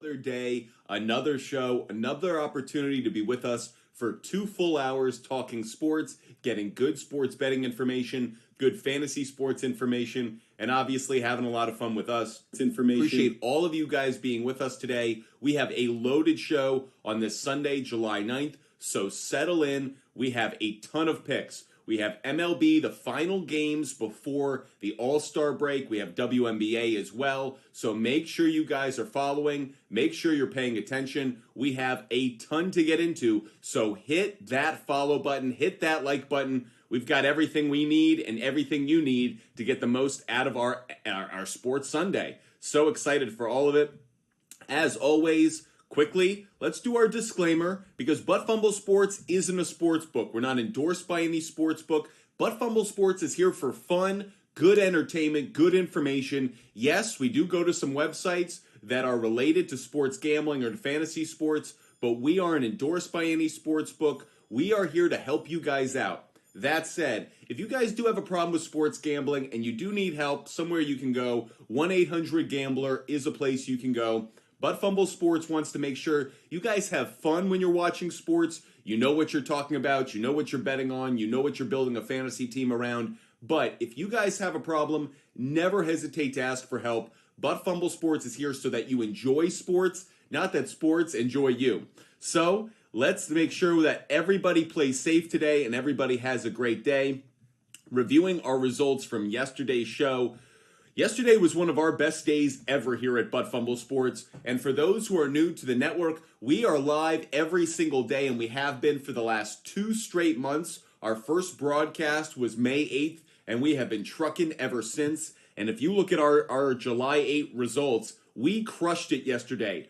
Another day, another show, another opportunity to be with us for 2 full hours talking sports, getting good sports betting information, good fantasy sports information, and obviously having a lot of fun with us. It's information. Appreciate all of you guys being with us today. We have a loaded show on this Sunday, July 9th, so settle in. We have a ton of picks. We have MLB, the final games before the All-Star break. We have WNBA as well. So make sure you guys are following. Make sure you're paying attention. We have a ton to get into. So hit that follow button. Hit that like button. We've got everything we need and everything you need to get the most out of our Sports Sunday. So excited for all of it. As always, quickly, let's do our disclaimer, because Butt Fumble Sports isn't a sports book. We're not endorsed by any sports book. Butt Fumble Sports is here for fun, good entertainment, good information. Yes, we do go to some websites that are related to sports gambling or to fantasy sports, but we aren't endorsed by any sports book. We are here to help you guys out. That said, if you guys do have a problem with sports gambling and you do need help, somewhere you can go, 1-800-GAMBLER is a place you can go. Butt Fumble Sports wants to make sure you guys have fun when you're watching sports. You know what you're talking about. You know what you're betting on. You know what you're building a fantasy team around. But if you guys have a problem, never hesitate to ask for help. Butt Fumble Sports is here so that you enjoy sports, not that sports enjoy you. So let's make sure that everybody plays safe today and everybody has a great day. Reviewing our results from yesterday's show. Yesterday was one of our best days ever here at Butt Fumble Sports, and for those who are new to the network, we are live every single day, and we have been for the last 2 straight months. Our first broadcast was May 8th, and we have been trucking ever since. And if you look at our July 8 results, we crushed it yesterday.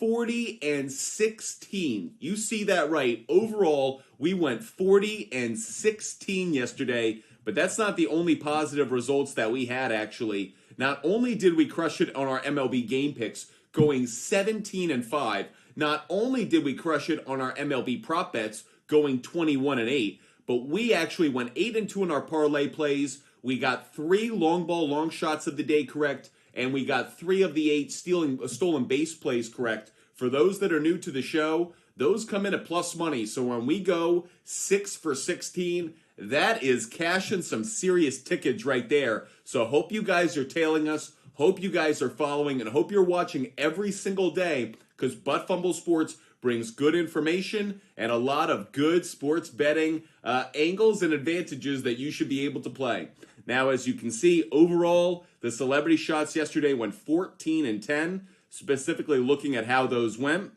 40-16. You see that right. Overall, we went 40-16 yesterday. But that's not the only positive results that we had, actually. Not only did we crush it on our MLB game picks, going 17-5, not only did we crush it on our MLB prop bets, going 21-8, but we actually went 8-2 in our parlay plays. We got 3 long ball long shots of the day correct, and we got 3 of the 8 stolen base plays correct. For those that are new to the show, those come in at plus money. So when we go 6 for 16, that is cashing some serious tickets right there. So hope you guys are tailing us, hope you guys are following, and hope you're watching every single day, because Butt Fumble Sports brings good information and a lot of good sports betting angles and advantages that you should be able to play. Now, as you can see, overall, the celebrity shots yesterday went 14-10, specifically looking at how those went.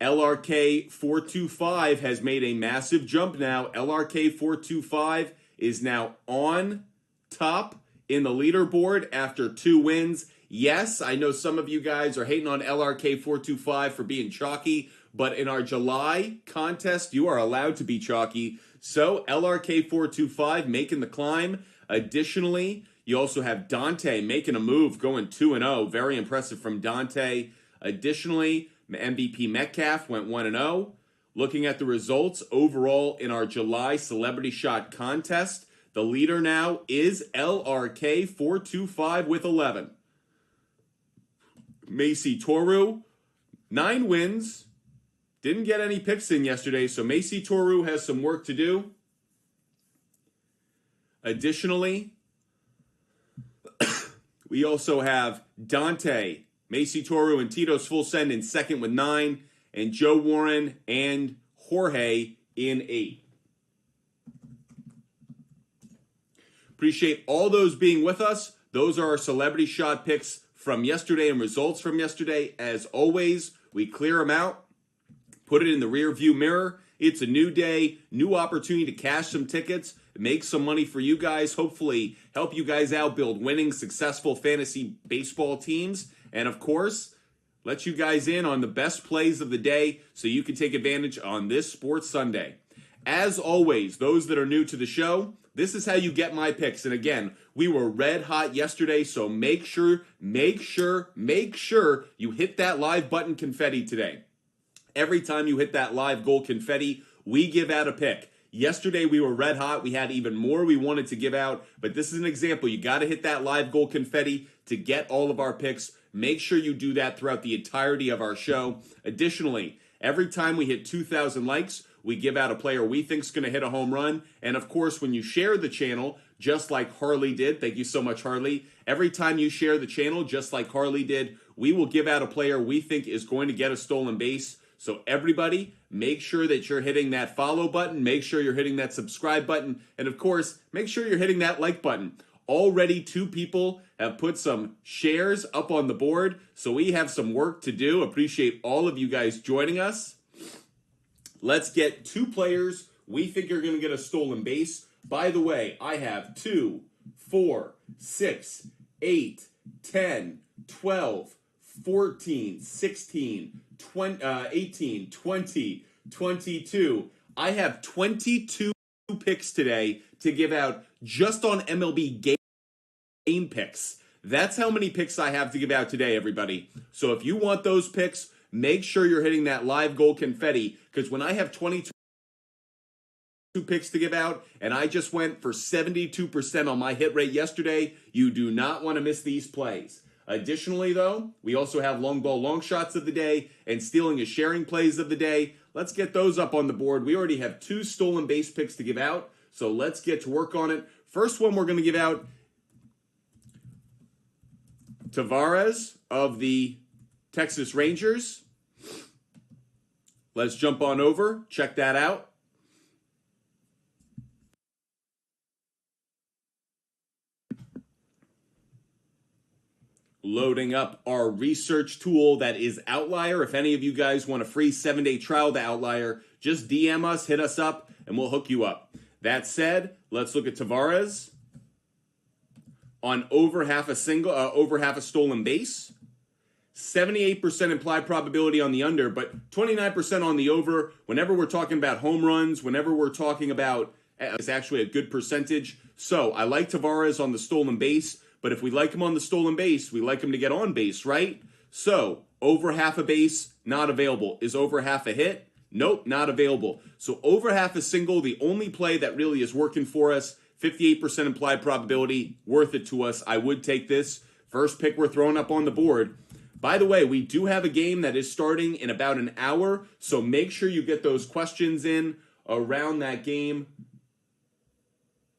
LRK 425 has made a massive jump now. LRK 425 is now on top in the leaderboard after 2 wins. Yes, I know some of you guys are hating on LRK 425 for being chalky, but in our July contest, you are allowed to be chalky. So LRK 425 making the climb. Additionally, you also have Dante making a move, going 2-0. Very impressive from Dante. Additionally, MVP Metcalf went 1-0. Looking at the results overall in our July Celebrity Shot contest, the leader now is LRK 425 with 11. Macy Toru, 9 wins. Didn't get any picks in yesterday, so Macy Toru has some work to do. Additionally, we also have Dante, Macy Toru, and Tito's Full Send in second with 9, and Joe Warren and Jorge in 8. Appreciate all those being with us. Those are our Celebrity Shot picks from yesterday and results from yesterday. As always, we clear them out, put it in the rear view mirror. It's a new day, new opportunity to cash some tickets, make some money for you guys, hopefully help you guys out, build winning, successful fantasy baseball teams. And of course, let you guys in on the best plays of the day so you can take advantage on this Sports Sunday. As always, those that are new to the show, this is how you get my picks. And again, we were red hot yesterday, so make sure you hit that live button confetti today. Every time you hit that live goal confetti, we give out a pick. Yesterday we were red hot. We had even more we wanted to give out, but this is an example. You got to hit that live goal confetti to get all of our picks. Make sure you do that throughout the entirety of our show. Additionally, every time we hit 2,000 likes, we give out a player we think is going to hit a home run. And of course, when you share the channel, just like Harley did, thank you so much, Harley. Every time you share the channel, just like Harley did, we will give out a player we think is going to get a stolen base. So everybody, make sure that you're hitting that follow button. Make sure you're hitting that subscribe button. And of course, make sure you're hitting that like button. Already 2 people have put some shares up on the board. So we have some work to do. Appreciate all of you guys joining us. Let's get 2 players we think are going to get a stolen base. By the way, I have 2, 4, 6, 8, 10, 12, 14, 16, 20, 18, 20, 22. I have 22 picks today to give out just on MLB game picks. That's how many picks I have to give out today, everybody. So if you want those picks, make sure you're hitting that live goal confetti, because when I have 22 picks to give out and I just went for 72% on my hit rate yesterday, you do not want to miss these plays. Additionally, though, we also have long ball long shots of the day and stealing is sharing plays of the day. Let's get those up on the board. We already have 2 stolen base picks to give out, so let's get to work on it. First one we're going to give out, Tavares of the Texas Rangers. Let's jump on over, check that out. Loading up our research tool that is Outlier. If any of you guys want a free 7-day trial to Outlier, just DM us, hit us up, and we'll hook you up. That said, let's look at Tavares on over half a stolen base. 78% implied probability on the under, but 29% on the over. Whenever we're talking about home runs, whenever we're talking about, it's actually a good percentage. So I like Tavares on the stolen base. But if we like him on the stolen base, we like him to get on base, right? So, over half a base, not available. Is over half a hit? Nope, not available. So, over half a single, the only play that really is working for us, 58% implied probability, worth it to us. I would take this. First pick we're throwing up on the board. By the way, we do have a game that is starting in about an hour, so make sure you get those questions in around that game.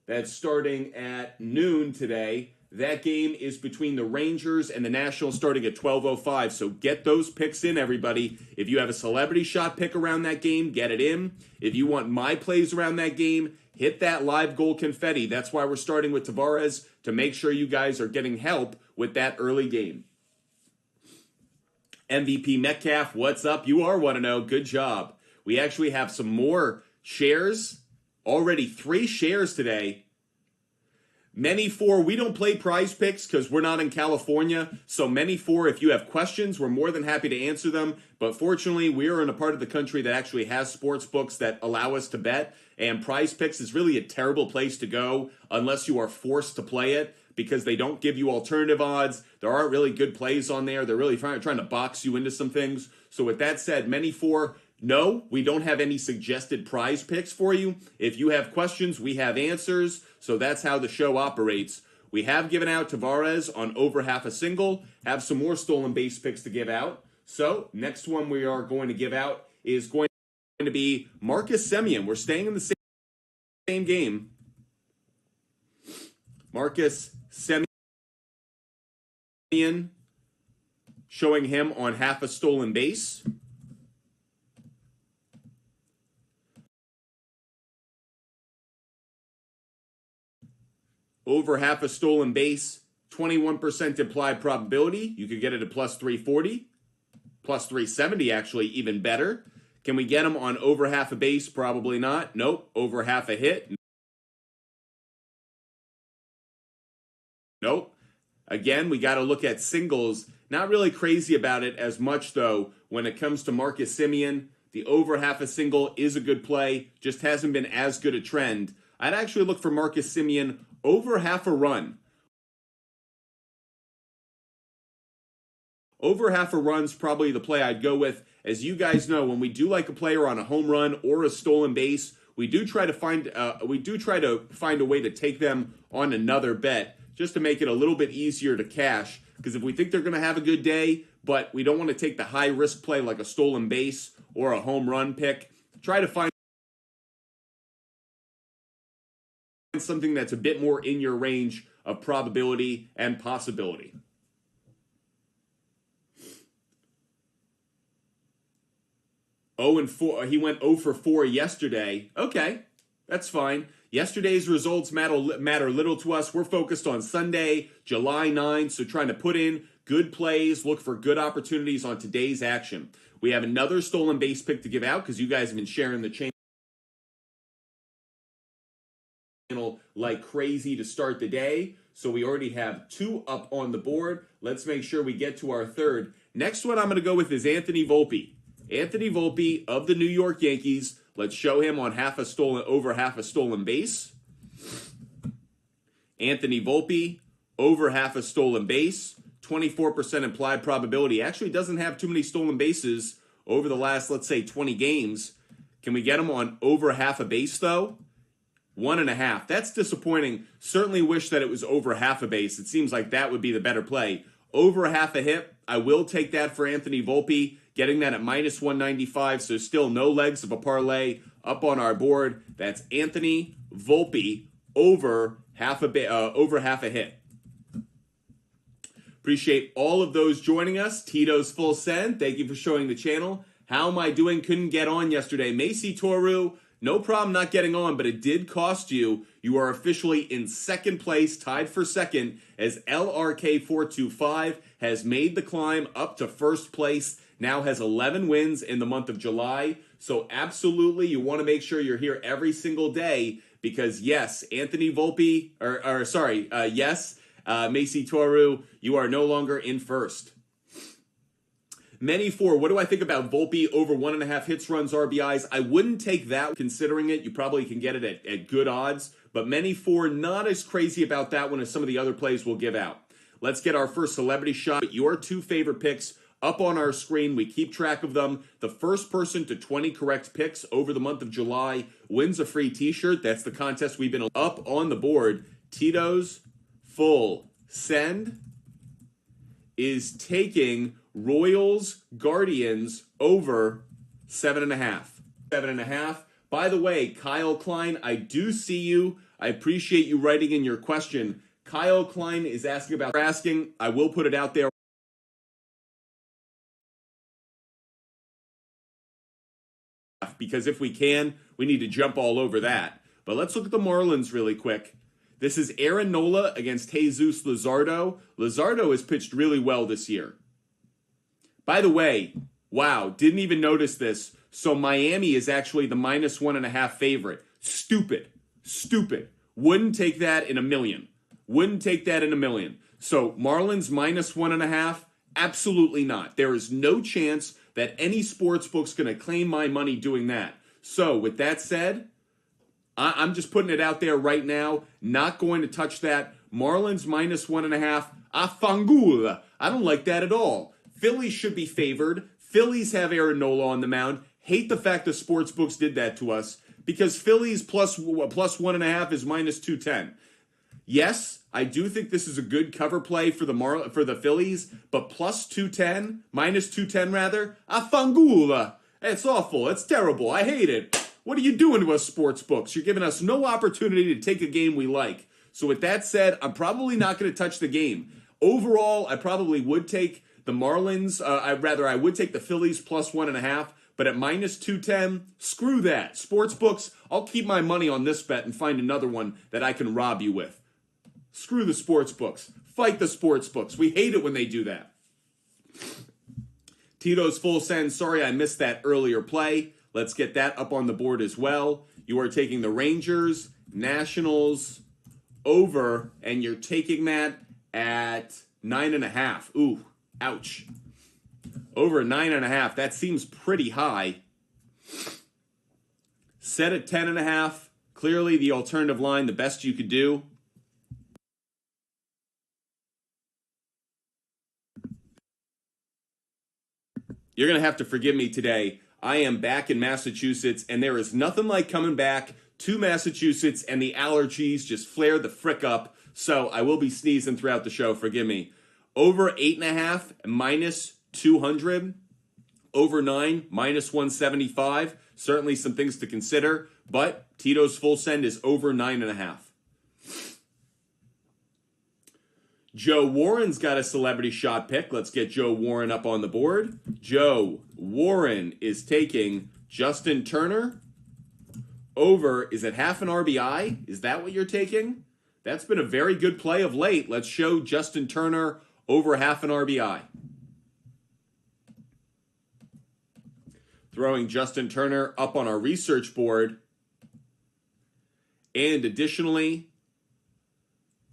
That's starting at noon today. That game is between the Rangers and the Nationals starting at 12:05. So get those picks in, everybody. If you have a celebrity shot pick around that game, get it in. If you want my plays around that game, hit that live goal confetti. That's why we're starting with Tavares, to make sure you guys are getting help with that early game. MVP Metcalf, what's up? You are 1-0. Good job. We actually have some more shares. Already 3 shares today. Many 4, we don't play prize picks because we're not in California. So many 4, if you have questions, we're more than happy to answer them. But fortunately, we are in a part of the country that actually has sports books that allow us to bet. And prize picks is really a terrible place to go unless you are forced to play it, because they don't give you alternative odds. There aren't really good plays on there. They're really trying to box you into some things. So with that said, many 4, no, we don't have any suggested prize picks for you. If you have questions, we have answers. So that's how the show operates. We have given out Tavares on over half a single. Have some more stolen base picks to give out. So next one we are going to give out is going to be Marcus Semien. We're staying in the same game. Marcus Semien, showing him on half a stolen base. Over half a stolen base, 21% implied probability. You could get it at plus 340, plus 370 actually, even better. Can we get him on over half a base? Probably not. Nope. Over half a hit? Nope. Again, we got to look at singles. Not really crazy about it as much, though, when it comes to Marcus Semien. The over half a single is a good play, just hasn't been as good a trend. I'd actually look for Marcus Semien over half a run. Over half a run's probably the play I'd go with. As you guys know, when we do like a player on a home run or a stolen base, we do try to find a way to take them on another bet, just to make it a little bit easier to cash. Because if we think they're going to have a good day, but we don't want to take the high-risk play like a stolen base or a home run pick, try to find something that's a bit more in your range of probability and possibility. He went 0 for 4 yesterday. Okay, that's fine. Yesterday's results matter little to us. We're focused on Sunday, July 9th, so trying to put in good plays, look for good opportunities on today's action. We have another stolen base pick to give out because you guys have been sharing the channel like crazy to start the day. So we already have 2 up on the board. Let's make sure we get to our third. Next one I'm going to go with is Anthony Volpe. Anthony Volpe of the New York Yankees. Let's show him on over half a stolen base. Anthony Volpe, over half a stolen base. 24% implied probability. Actually doesn't have too many stolen bases over the last, let's say, 20 games. Can we get him on over half a base, though? 1.5. That's disappointing. Certainly wish that it was over half a base. It seems like that would be the better play. Over half a hit, I will take that for Anthony Volpe. Getting that at minus 195, so still no legs of a parlay up on our board. That's Anthony Volpe over half a hit. Appreciate all of those joining us. Tito's Full Send, thank you for showing the channel. How am I doing? Couldn't get on yesterday. Macy Toru, no problem not getting on, but it did cost you. You are officially in second place, tied for second, as LRK425 has made the climb up to first place. Now has 11 wins in the month of July. So absolutely, you want to make sure you're here every single day because yes, Anthony Volpe, yes, Macy Toru, you are no longer in first. Many for, what do I think about Volpe over 1.5 hits, runs, RBIs? I wouldn't take that considering it. You probably can get it at good odds. But many for, not as crazy about that one as some of the other plays we'll give out. Let's get our first celebrity shot. Your 2 favorite picks up on our screen. We keep track of them. The first person to 20 correct picks over the month of July wins a free t-shirt. That's the contest we've been up on the board. Tito's Full Send is taking Royals Guardians over 7.5. 7.5. By the way, Kyle Klein, I do see you. I appreciate you writing in your question. Kyle Klein is asking. I will put it out there. Because if we can, we need to jump all over that. But let's look at the Marlins really quick. This is Aaron Nola against Jesus Luzardo. Luzardo has pitched really well this year. By the way, wow, didn't even notice this. So Miami is actually the minus 1.5 favorite. Stupid. Wouldn't take that in a million. So Marlins minus 1.5, absolutely not. There is no chance that any sports book's going to claim my money doing that. So with that said, I'm just putting it out there right now. Not going to touch that. Marlins minus 1.5. Fangul. I don't like that at all. Phillies should be favored. Phillies have Aaron Nola on the mound. Hate the fact the sports books did that to us because Phillies plus 1.5 is minus 210. Yes, I do think this is a good cover play for the Phillies, but plus 210, minus 210 rather, Fangula. It's awful. It's terrible. I hate it. What are you doing to us sports books? You're giving us no opportunity to take a game we like. So with that said, I'm probably not going to touch the game. Overall, I probably would take the Marlins. I would take the Phillies plus 1.5. But at minus 210, screw that. Sports books, I'll keep my money on this bet and find another one that I can rob you with. Screw the sports books. Fight the sports books. We hate it when they do that. Tito's Full Send. Sorry I missed that earlier play. Let's get that up on the board as well. You are taking the Rangers, Nationals, over, and you're taking that at 9.5. Ooh, ouch. Over 9.5. That seems pretty high. Set at 10.5. Clearly the alternative line, the best you could do. You're going to have to forgive me today. I am back in Massachusetts, and there is nothing like coming back to Massachusetts and the allergies just flare the frick up. So I will be sneezing throughout the show. Forgive me. Over 8.5 minus 200. Over 9 minus 175. Certainly some things to consider. But Tito's full send is over 9.5. Joe Warren's got a celebrity shot pick. Let's get Joe Warren up on the board. Joe Warren is taking Justin Turner. Over, is it half an RBI? Is that what you're taking? That's been a very good play of late. Let's show Justin Turner over half an RBI. Throwing Justin Turner up on our research board. And additionally,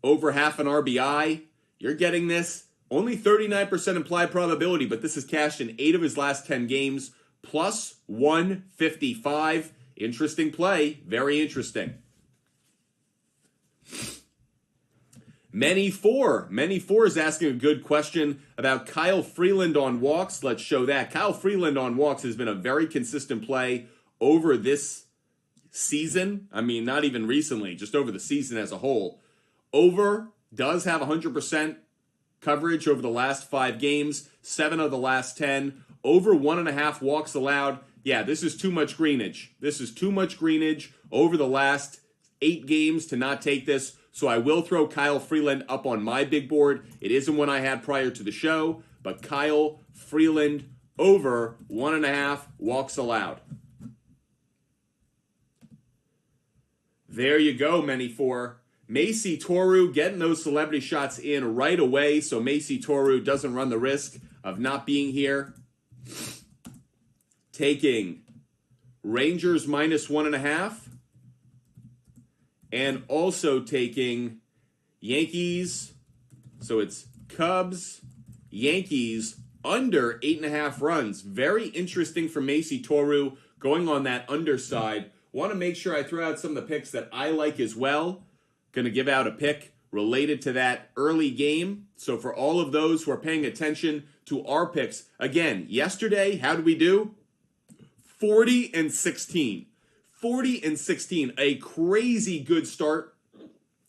over half an RBI. You're getting this. Only 39% implied probability, but this is cashed in 8 of his last 10 games. Plus 155. Interesting play. Very interesting. Many four is asking a good question about Kyle Freeland on walks. Let's show that. Kyle Freeland on walks has been a very consistent play over this season. I mean, not even recently, just over the season as a whole. Over does have 100% coverage over the last 5 games, 7 of the last 10. Over 1.5 walks allowed. Yeah, this is too much greenage. This is too much greenage over the last 8 games to not take this. So I will throw Kyle Freeland up on my big board. It isn't one I had prior to the show, but Kyle Freeland over 1.5 walks allowed. There you go, many four. Macy Toru getting those celebrity shots in right away, so Macy Toru doesn't run the risk of not being here. Taking Rangers minus 1.5. And also taking Yankees. So it's Cubs, Yankees under 8.5 runs. Very interesting for Macy Toru going on that underside. Want to make sure I throw out some of the picks that I like as well. Going to give out a pick related to that early game. So for all of those who are paying attention to our picks, again, yesterday, how did we do? 40-16. 40-16. A crazy good start.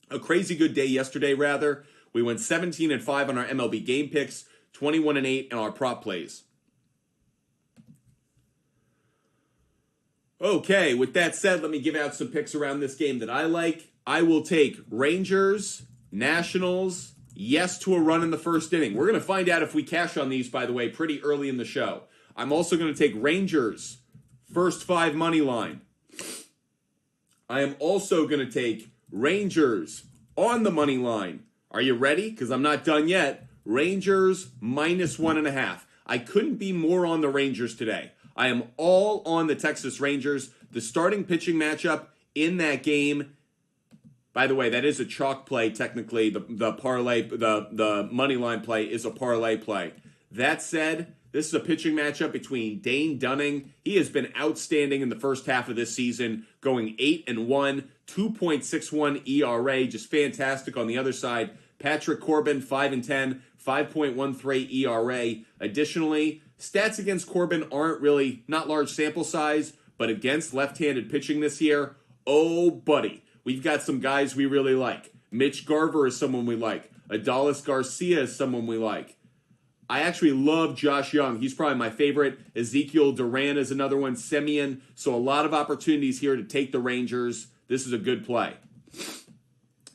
A crazy good day yesterday, rather. We went 17-5 on our MLB game picks, 21-8 in our prop plays. Okay, with that said, let me give out some picks around this game that I like. I will take Rangers, Nationals, yes to a run in the first inning. We're going to find out if we cash on these, by the way, pretty early in the show. I'm also going to take Rangers, first 5 money line. I am also going to take Rangers on the money line. Are you ready? Because I'm not done yet. Rangers minus 1.5. I couldn't be more on the Rangers today. I am all on the Texas Rangers. The starting pitching matchup in that game. By the way, that is a chalk play, technically. The parlay, the money line play is a parlay play. That said, this is a pitching matchup between Dane Dunning. He has been outstanding in the first half of this season, going 8-1, 2.61 ERA, just fantastic on the other side. Patrick Corbin, 5-10, 5.13 ERA. Additionally, stats against Corbin aren't really, not large sample size, but against left-handed pitching this year, oh, buddy. We've got some guys we really like. Mitch Garver is someone we like. Adolis Garcia is someone we like. I actually love Josh Young. He's probably my favorite. Ezekiel Duran is another one. Semien. So a lot of opportunities here to take the Rangers. This is a good play.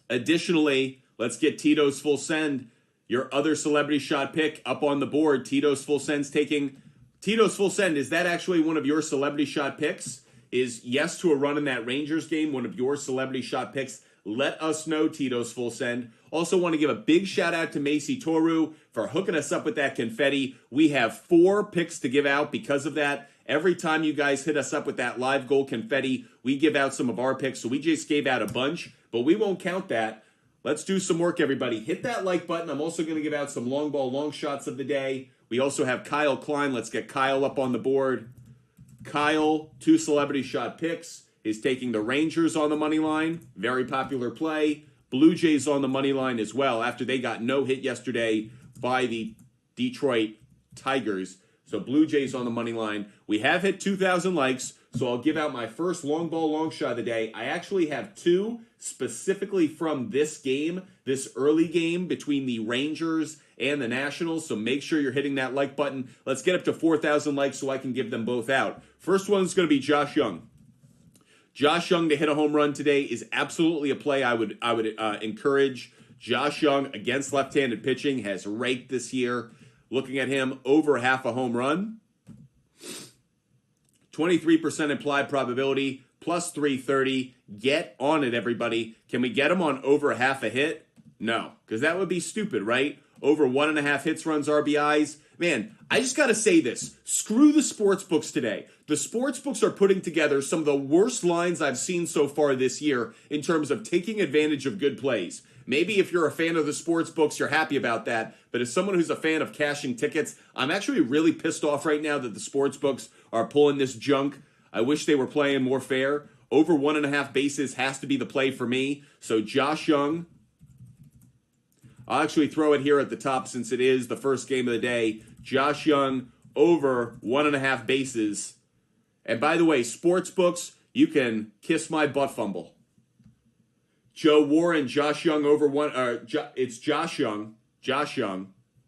Additionally, let's get Tito's full send. Your other celebrity shot pick up on the board. Tito's full send's taking. Tito's full send, is that actually one of your celebrity shot picks? Is yes to a run in that Rangers game one of your celebrity shot picks? Let us know, Tito's full send. Also want to give a big shout out to Macy Toru for hooking us up with that confetti. We have 4 picks to give out because of that. Every time you guys hit us up with that live goal confetti, we give out some of our picks. So we just gave out a bunch, but we won't count that. Let's do some work, everybody. Hit that like button. I'm also going to give out some long ball, long shots of the day. We also have Kyle Klein. Let's get Kyle up on the board. Kyle, 2 celebrity shot picks, is taking the Rangers on the money line. Very popular play. Blue Jays on the money line as well after they got no hit yesterday by the Detroit Tigers. So Blue Jays on the money line. We have hit 2,000 likes, So I'll give out my first long ball long shot of the day. I actually have two specifically from this game, this early game between the Rangers and the Nationals. So make sure you're hitting that like button. Let's get up to 4,000 likes so I can give them both out. First one is going to be Josh Young. Josh Young to hit a home run today is absolutely a play I would encourage. Josh Young against left-handed pitching has raked this year. Looking at him, over half a home run. 23% implied probability, plus 330. Get on it, everybody. Can we get him on over half a hit? No, because that would be stupid, right? Over 1.5 hits, runs, RBIs. Man, I just got to say this. Screw the sports books today. The sports books are putting together some of the worst lines I've seen so far this year in terms of taking advantage of good plays. Maybe if you're a fan of the sports books, you're happy about that. But as someone who's a fan of cashing tickets, I'm actually really pissed off right now that the sports books are pulling this junk. I wish they were playing more fair. Over 1.5 bases has to be the play for me. So Josh Young, I'll actually throw it here at the top since it is the first game of the day. Josh Young over 1.5 bases. And by the way, sports books, you can kiss my butt, Fumble. Joe Warren, Josh Young over one. It's Josh Young,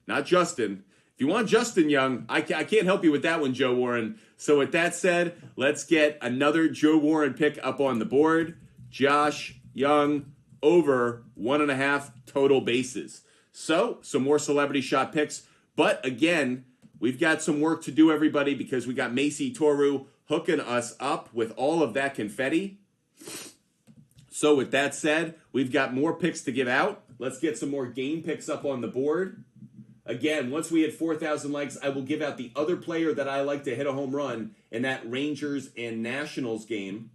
not Justin. If you want Justin Young, I can't help you with that one, Joe Warren. So with that said, let's get another Joe Warren pick up on the board. Josh Young over 1.5 total bases. So some more celebrity shot picks. But again, we've got some work to do, everybody, because we got Macy Toru hooking us up with all of that confetti. So with that said, we've got more picks to give out. Let's get some more game picks up on the board. Again, once we hit 4,000 likes, I will give out the other player that I like to hit a home run in that Rangers and Nationals game.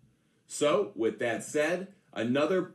So with that said, another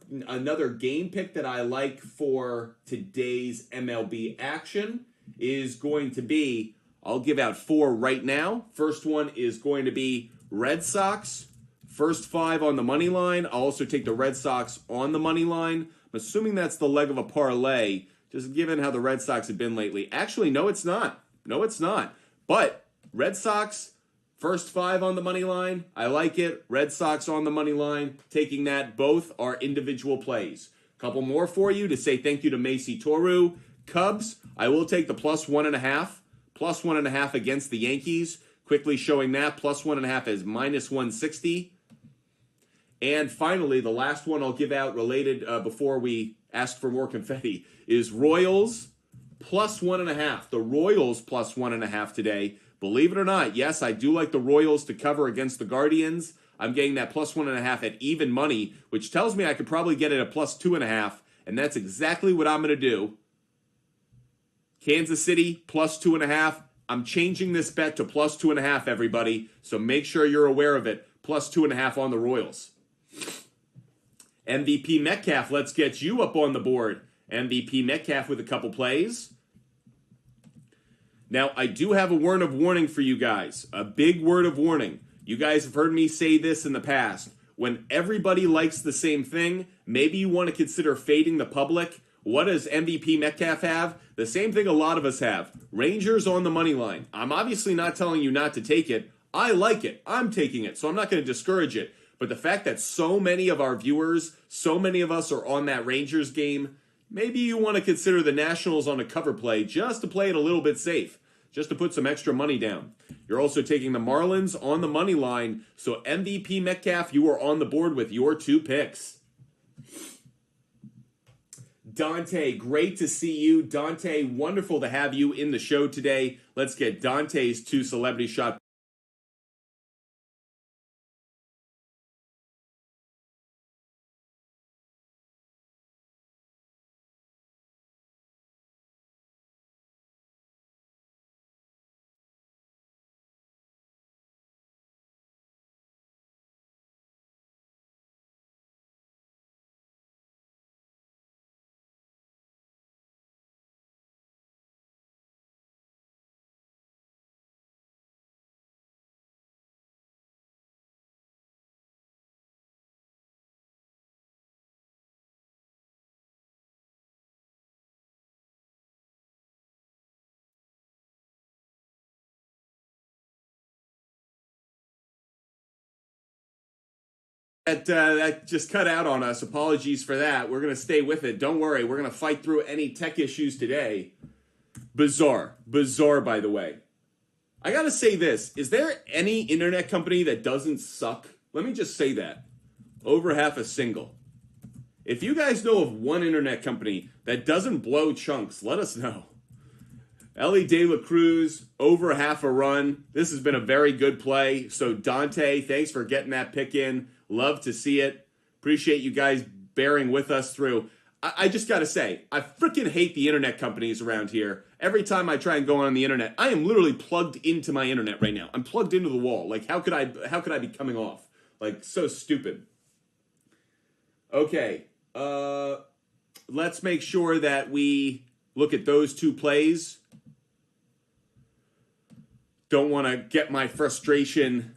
game pick that I like for today's MLB action is going to be, I'll give out 4 right now. First one is going to be Red Sox. First 5 on the money line. I'll also take the Red Sox on the money line. I'm assuming that's the leg of a parlay, just given how the Red Sox have been lately. Actually, no, it's not. No, it's not. But Red Sox, first 5 on the money line. I like it. Red Sox on the money line. Taking that. Both are individual plays. Couple more for you to say thank you to Macy Toru. Cubs, I will take the plus 1.5. Plus 1.5 against the Yankees. Quickly showing that. Plus 1.5 is minus 160. And finally, the last one I'll give out related before we ask for more confetti is Royals plus 1.5. The Royals plus 1.5 today. Believe it or not, yes, I do like the Royals to cover against the Guardians. I'm getting that plus 1.5 at even money, which tells me I could probably get it at plus 2.5, and that's exactly what I'm going to do. Kansas City plus 2.5. I'm changing this bet to plus 2.5, everybody, so make sure you're aware of it. Plus 2.5 on the Royals. MVP Metcalf, let's get you up on the board. MVP Metcalf with a couple plays. Now, I do have a word of warning for you guys. A big word of warning. You guys have heard me say this in the past. When everybody likes the same thing, maybe you want to consider fading the public. What does MVP Metcalf have? The same thing a lot of us have. Rangers on the money line. I'm obviously not telling you not to take it. I like it. I'm taking it, so I'm not going to discourage it. But the fact that so many of our viewers, so many of us are on that Rangers game, maybe you want to consider the Nationals on a cover play just to play it a little bit safe, just to put some extra money down. You're also taking the Marlins on the money line, so MVP Metcalf, you are on the board with your 2 picks. Dante, great to see you. Dante, wonderful to have you in the show today. Let's get Dante's 2 celebrity shot That just cut out on us. Apologies for that. We're going to stay with it. Don't worry. We're going to fight through any tech issues today. Bizarre. Bizarre, by the way. I got to say this. Is there any internet company that doesn't suck? Let me just say that. Over half a single. If you guys know of one internet company that doesn't blow chunks, let us know. Ellie De La Cruz, over half a run. This has been a very good play. So, Dante, thanks for getting that pick in. Love to see it. Appreciate you guys bearing with us through. I just got to say, I freaking hate the internet companies around here. Every time I try and go on the internet, I am literally plugged into my internet right now. I'm plugged into the wall. Like, how could I be coming off? Like, so stupid. Okay. Let's make sure that we look at those two plays. Don't want to get my frustration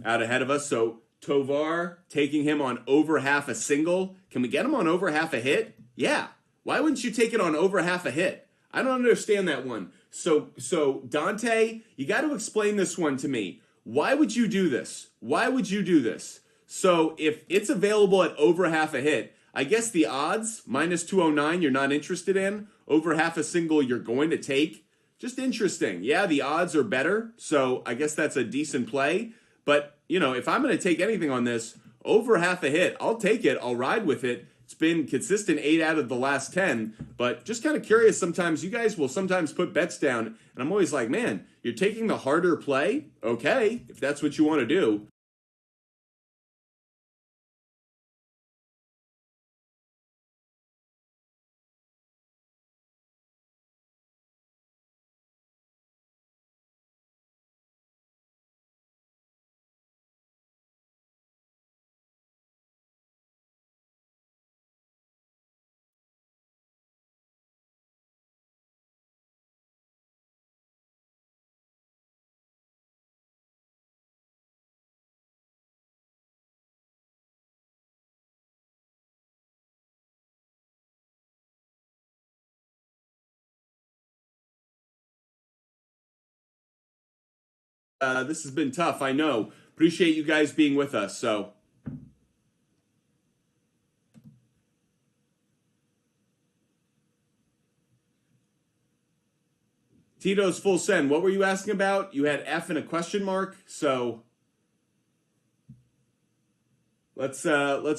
out ahead of us. So Tovar, taking him on over half a single. Can we get him on over half a hit? Yeah. Why wouldn't you take it on over half a hit? I don't understand that one. So Dante, you got to explain this one to me. Why would you do this? Why would you do this? So if it's available at over half a hit, I guess the odds, minus 209, you're not interested in. Over half a single, you're going to take. Just interesting. Yeah, the odds are better, so I guess that's a decent play. But, you know, if I'm going to take anything on this, over half a hit, I'll take it. I'll ride with it. It's been consistent 8 out of the last 10. But just kind of curious, sometimes you guys will sometimes put bets down. And I'm always like, man, you're taking the harder play? Okay, if that's what you want to do. This has been tough, I know. Appreciate you guys being with us. So, Tito's full send. What were you asking about? You had F and a question mark. So let's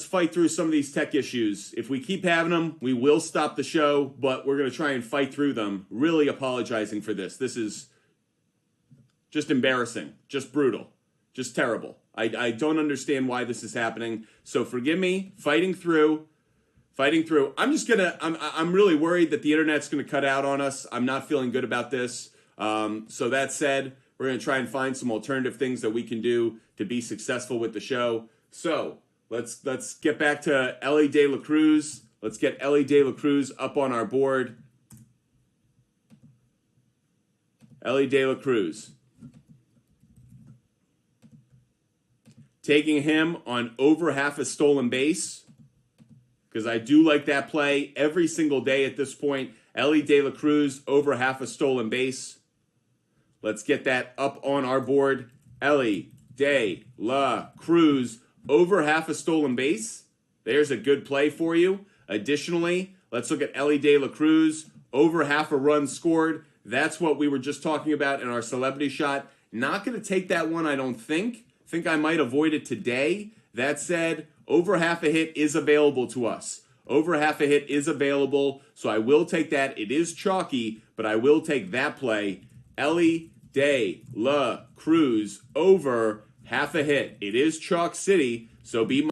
fight through some of these tech issues. If we keep having them, we will stop the show, but we're going to try and fight through them. Really apologizing for this. This is just embarrassing, just brutal, just terrible. I don't understand why this is happening. So forgive me, fighting through. I'm really worried that the internet's gonna cut out on us. I'm not feeling good about this. So that said, we're gonna try and find some alternative things that we can do to be successful with the show. So let's get back to Ellie De La Cruz. Let's get Ellie De La Cruz up on our board. Ellie De La Cruz. Taking him on over half a stolen base, because I do like that play every single day at this point. Ellie De La Cruz, over half a stolen base. Let's get that up on our board. Ellie De La Cruz, over half a stolen base. There's a good play for you. Additionally, let's look at Ellie De La Cruz, over half a run scored. That's what we were just talking about in our celebrity shot. Not going to take that one, I don't think. Think I might avoid it today. That said, over half a hit is available to us. Over half a hit is available, so I will take that. It is chalky, but I will take that play. Ellie De La Cruz, over half a hit. It is Chalk City, so be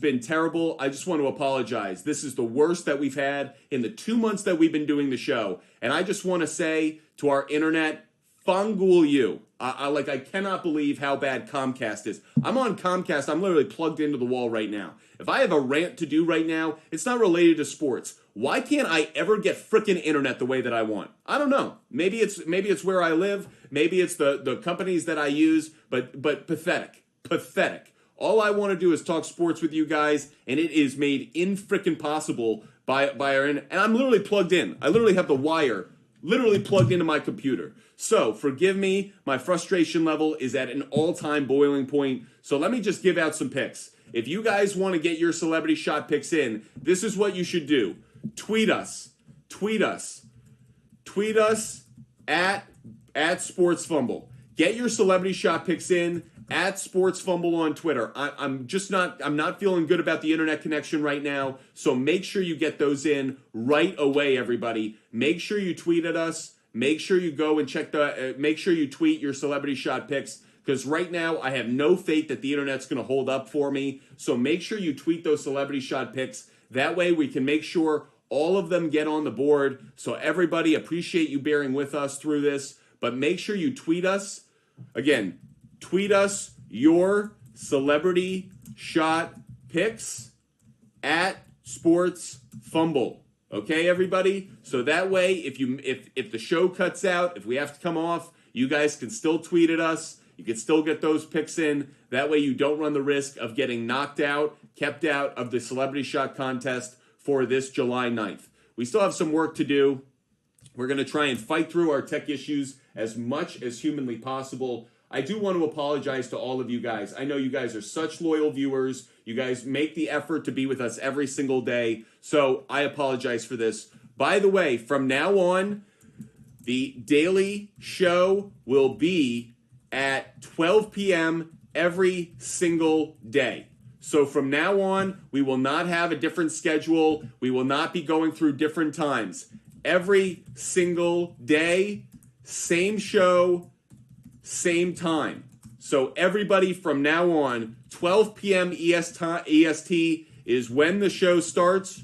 been terrible. I just want to apologize. This is the worst that we've had in the 2 months that we've been doing the show. And I just want to say to our internet, Fumble you. I cannot believe how bad Comcast is. I'm on Comcast. I'm literally plugged into the wall right now. If I have a rant to do right now, it's not related to sports. Why can't I ever get frickin' internet the way that I want? I don't know. Maybe it's where I live. Maybe it's the companies that I use. But pathetic. Pathetic. All I want to do is talk sports with you guys, and it is made infrickin' possible by our internet. And I'm literally plugged in. I literally have the wire literally plugged into my computer. So, forgive me, my frustration level is at an all-time boiling point. So let me just give out some picks. If you guys want to get your celebrity shot picks in, this is what you should do. Tweet us at SportsFumble. Get your celebrity shot picks in at SportsFumble on Twitter. I'm not feeling good about the internet connection right now, so make sure you get those in right away, everybody. Make sure you tweet at us. Make sure you go and make sure you tweet your celebrity shot picks, because right now I have no faith that the internet's going to hold up for me. So make sure you tweet those celebrity shot picks. That way we can make sure all of them get on the board. So everybody, appreciate you bearing with us through this, but make sure you tweet us. Again, tweet us your celebrity shot picks at SportsFumble. Okay, everybody? So that way, if the show cuts out, if we have to come off, you guys can still tweet at us. You can still get those picks in. That way you don't run the risk of getting knocked out, kept out of the celebrity shot contest for this July 9th. We still have some work to do. We're going to try and fight through our tech issues as much as humanly possible. I do want to apologize to all of you guys. I know you guys are such loyal viewers. You guys make the effort to be with us every single day. So I apologize for this. By the way, from now on, the daily show will be at 12 p.m. every single day. So from now on, we will not have a different schedule. We will not be going through different times. Every single day, same show, same time. So everybody from now on, 12 p.m. EST is when the show starts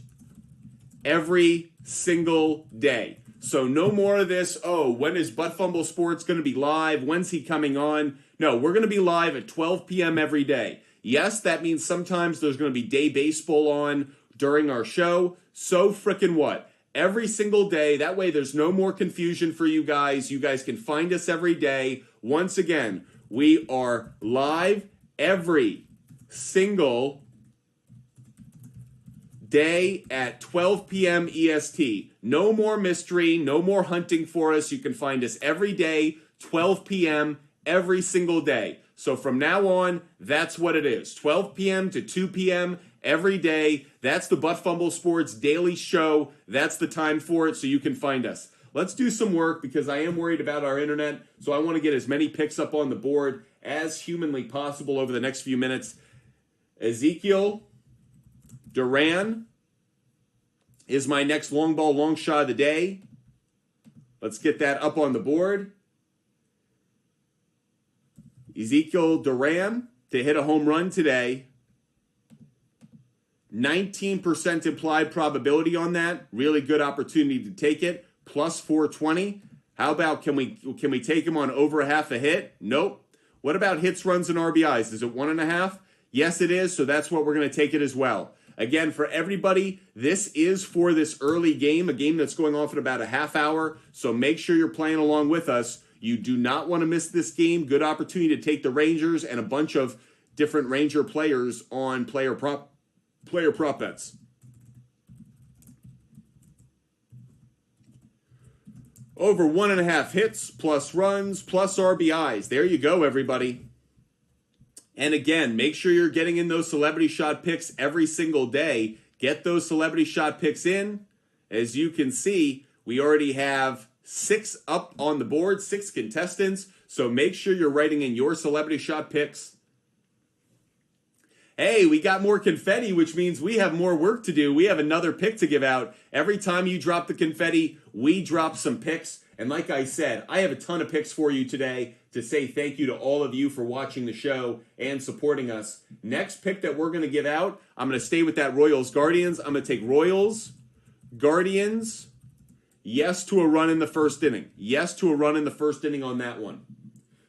every single day. So no more of this, when is Butt Fumble Sports going to be live? When's he coming on? No, we're going to be live at 12 p.m. every day. Yes, that means sometimes there's going to be day baseball on during our show. So frickin' what? Every single day. That way there's no more confusion for you guys. You guys can find us every day. Once again, we are live every single day at 12 p.m. EST. No more mystery, no more hunting for us. You can find us every day, 12 p.m. every single day. So from now on, that's what it is. 12 p.m. to 2 p.m. every day. That's the Butt Fumble Sports daily show. That's the time for it, so you can find us. Let's do some work because I am worried about our internet, so I want to get as many picks up on the board as humanly possible over the next few minutes. Ezekiel Duran is my next long ball, long shot of the day. Let's get that up on the board. Ezekiel Duran to hit a home run today. 19% implied probability on that. Really good opportunity to take it. Plus 420. How about, can we take him on over half a hit? Nope. What about hits, runs, and RBIs? Is it 1.5? Yes, it is. So that's what we're going to take it as well. Again, for everybody, this is for this early game, a game that's going off in about a half hour. So make sure you're playing along with us. You do not want to miss this game. Good opportunity to take the Rangers and a bunch of different Ranger players on player prop bets. Over 1.5 hits, plus runs, plus RBIs. There you go, everybody. And again, make sure you're getting in those celebrity shot picks every single day. Get those celebrity shot picks in. As you can see, we already have 6 up on the board, 6 contestants. So make sure you're writing in your celebrity shot picks. Hey, we got more confetti, which means we have more work to do. We have another pick to give out. Every time you drop the confetti, we drop some picks. And like I said, I have a ton of picks for you today to say thank you to all of you for watching the show and supporting us. Next pick that we're going to give out, I'm going to stay with that Royals Guardians. I'm going to take Royals, Guardians, yes to a run in the first inning. Yes to a run in the first inning on that one.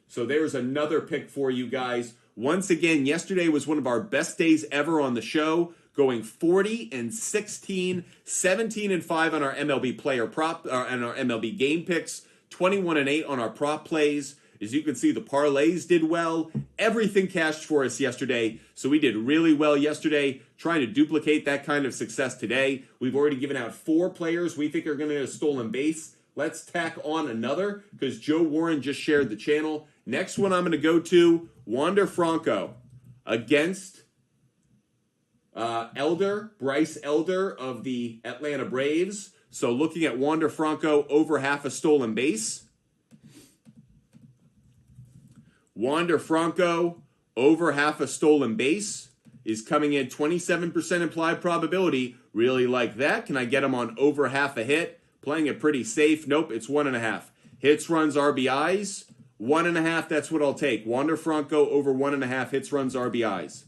So there's another pick for you guys. Once again, yesterday was one of our best days ever on the show, going 40-16, 17-5 on our MLB player prop and our MLB game picks, 21-8 on our prop plays. As you can see, the parlays did well. Everything cashed for us yesterday, so we did really well yesterday. Trying to duplicate that kind of success today. We've already given out 4 players we think are going to get a stolen base. Let's tack on another because Joe Warren just shared the channel. Next one I'm going to go to, Wander Franco against Bryce Elder of the Atlanta Braves. So looking at Wander Franco over half a stolen base. Wander Franco over half a stolen base is coming in 27% implied probability. Really like that. Can I get him on over half a hit? Playing it pretty safe. Nope, it's 1.5. Hits, runs, RBIs. 1.5, that's what I'll take. Wander Franco over 1.5 hits, runs, RBIs.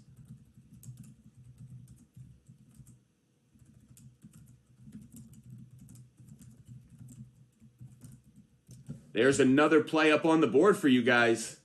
There's another play up on the board for you guys.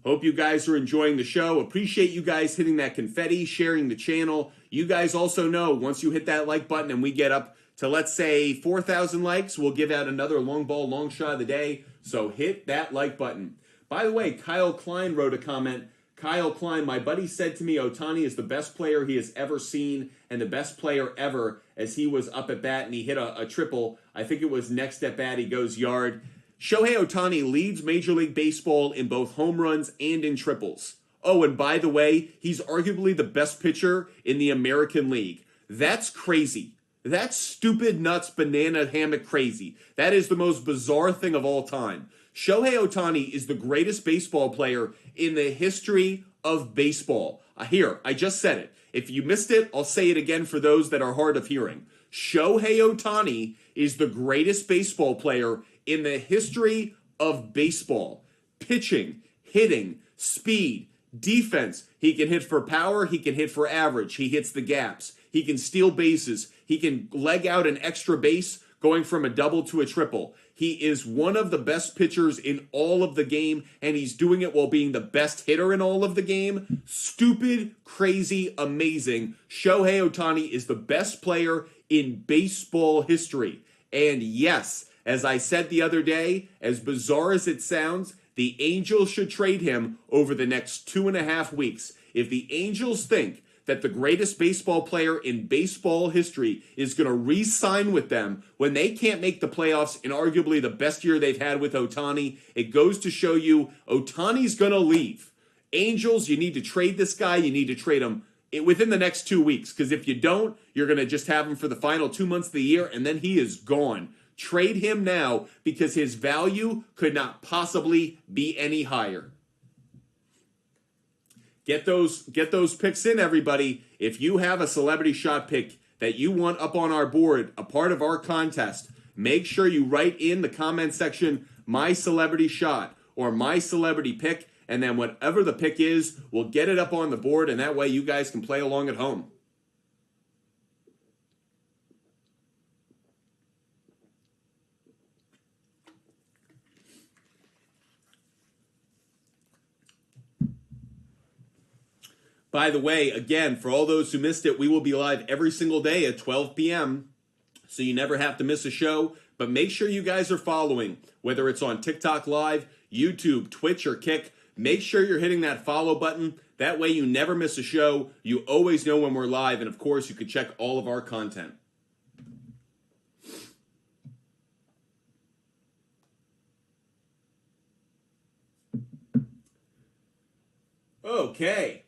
Hope you guys are enjoying the show. Appreciate you guys hitting that confetti, sharing the channel. You guys also know once you hit that like button and we get up to, let's say, 4,000 likes, we'll give out another long ball, long shot of the day. So hit that like button. By the way, Kyle Klein wrote a comment. Kyle Klein, my buddy said to me Ohtani is the best player he has ever seen and the best player ever as he was up at bat and he hit a triple. I think it was next at bat, he goes yard. Shohei Ohtani leads Major League Baseball in both home runs and in triples. Oh, and by the way, he's arguably the best pitcher in the American League. That's crazy. That's stupid, nuts, banana hammock crazy. That is the most bizarre thing of all time. Shohei Ohtani is the greatest baseball player in the history of baseball. Here, I just said it. If you missed it, I'll say it again for those that are hard of hearing. Shohei Ohtani is the greatest baseball player in the history of baseball. Pitching, hitting, speed, defense. He can hit for power. He can hit for average. He hits the gaps. He can steal bases. He can leg out an extra base going from a double to a triple. He is one of the best pitchers in all of the game, and he's doing it while being the best hitter in all of the game. Stupid, crazy, amazing. Shohei Ohtani is the best player in baseball history. And yes, as I said the other day, as bizarre as it sounds, the Angels should trade him over the next 2.5 weeks. If the Angels think that the greatest baseball player in baseball history is going to re-sign with them when they can't make the playoffs in arguably the best year they've had with Ohtani, it goes to show you Ohtani's going to leave. Angels, you need to trade this guy. You need to trade him within the next 2 weeks, because if you don't, you're going to just have him for the final 2 months of the year, and then he is gone. Trade him now because his value could not possibly be any higher. Get those picks in, everybody. If you have a celebrity shot pick that you want up on our board, a part of our contest, make sure you write in the comment section, my celebrity shot or my celebrity pick, and then whatever the pick is, we'll get it up on the board, and that way you guys can play along at home. By the way, again, for all those who missed it, we will be live every single day at 12 p.m., so you never have to miss a show. But make sure you guys are following, whether it's on TikTok Live, YouTube, Twitch, or Kick. Make sure you're hitting that follow button. That way you never miss a show. You always know when we're live, and of course, you can check all of our content. Okay.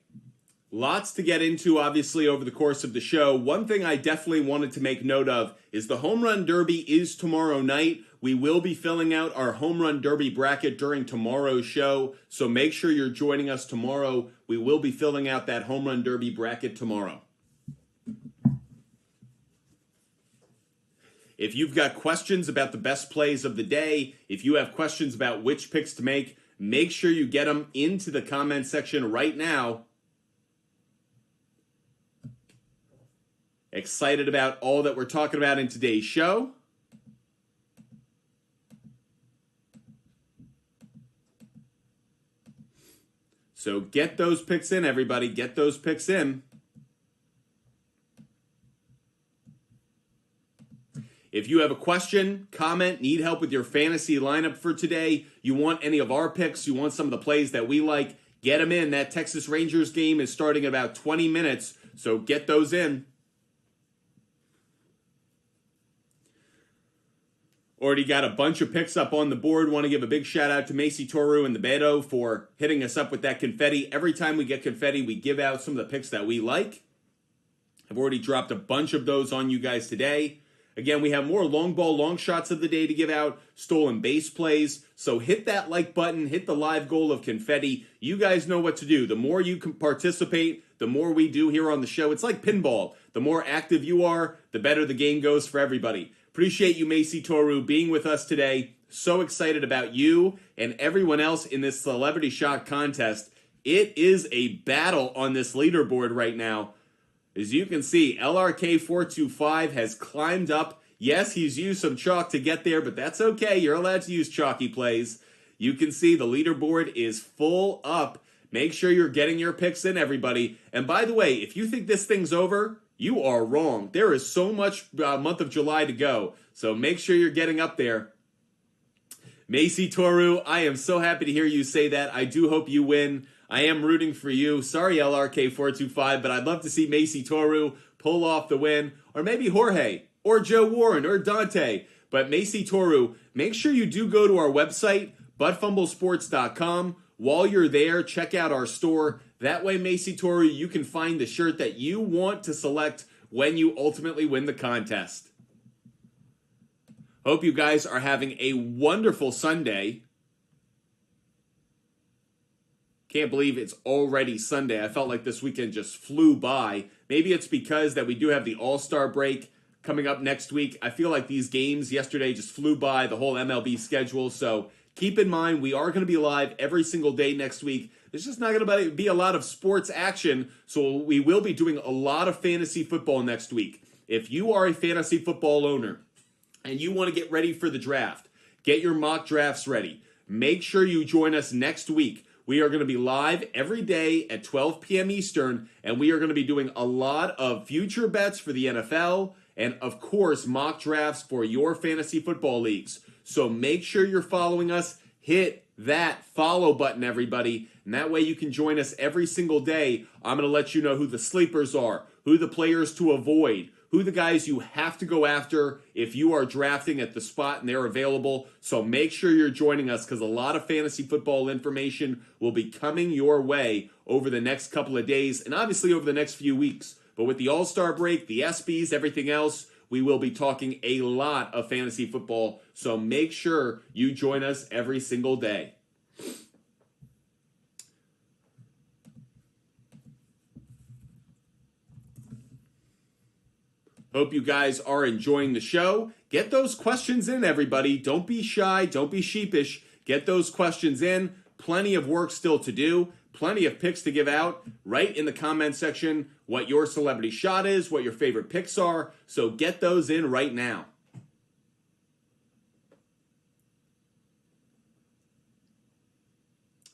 Lots to get into, obviously, over the course of the show. One thing I definitely wanted to make note of is the Home Run Derby is tomorrow night. we will be filling out our Home Run Derby bracket during tomorrow's show, so make sure you're joining us tomorrow. We will be filling out that Home Run Derby bracket tomorrow. If you've got questions about the best plays of the day, if you have questions about which picks to make sure you get them into the comment section right now. Excited about all that we're talking about in today's show. So get those picks in, everybody. Get those picks in. If you have a question, comment, need help with your fantasy lineup for today, you want any of our picks, you want some of the plays that we like, get them in. That Texas Rangers game is starting in about 20 minutes, so get those in. Already got a bunch of picks up on the board. Want to give a big shout out to Macy Toru and the Beto for hitting us up with that confetti. Every time we get confetti, we give out some of the picks that we like. I've already dropped a bunch of those on you guys today. Again, we have more long ball, long shots of the day to give out, stolen base plays. So hit that like button, hit the live goal of confetti. You guys know what to do. The more you can participate, the more we do here on the show. It's like pinball. The more active you are, the better the game goes for everybody. Appreciate you, Macy Toru, being with us today. So excited about you and everyone else in this celebrity shot contest. It is a battle on this leaderboard right now. As you can see, LRK425 has climbed up. Yes, he's used some chalk to get there, but that's okay. You're allowed to use chalky plays. You can see the leaderboard is full up. Make sure you're getting your picks in, everybody. And by the way, if you think this thing's over, you are wrong. There is so much month of July to go, so make sure you're getting up there. Macy Toru, I am so happy to hear you say that. I do hope you win. I am rooting for you. Sorry, LRK425, but I'd love to see Macy Toru pull off the win. Or maybe Jorge, or Joe Warren, or Dante. But Macy Toru, make sure you do go to our website, buttfumblesports.com. While you're there, check out our store. That way, Macy Toru, you can find the shirt that you want to select when you ultimately win the contest. Hope you guys are having a wonderful Sunday. Can't believe it's already Sunday. I felt like this weekend just flew by. Maybe it's because that we do have the All-Star break coming up next week. I feel like these games yesterday just flew by, the whole MLB schedule. So keep in mind, we are going to be live every single day next week. There's just not going to be a lot of sports action, so we will be doing a lot of fantasy football next week. If you are a fantasy football owner and you want to get ready for the draft, get your mock drafts ready. Make sure you join us next week. We are going to be live every day at 12 p.m. Eastern, and we are going to be doing a lot of future bets for the NFL and, of course, mock drafts for your fantasy football leagues. So make sure you're following us. Hit that follow button, everybody, and that way you can join us every single day. I'm going to let you know who the sleepers are, who the players to avoid, who the guys you have to go after if you are drafting at the spot and they're available. So make sure you're joining us because a lot of fantasy football information will be coming your way over the next couple of days and obviously over the next few weeks. But with the All-Star break, the ESPYs, everything else, we will be talking a lot of fantasy football. So make sure you join us every single day. Hope you guys are enjoying the show. Get those questions in, everybody. Don't be shy. Don't be sheepish. Get those questions in. Plenty of work still to do. Plenty of picks to give out. Write in the comment section what your celebrity shot is, what your favorite picks are. So get those in right now.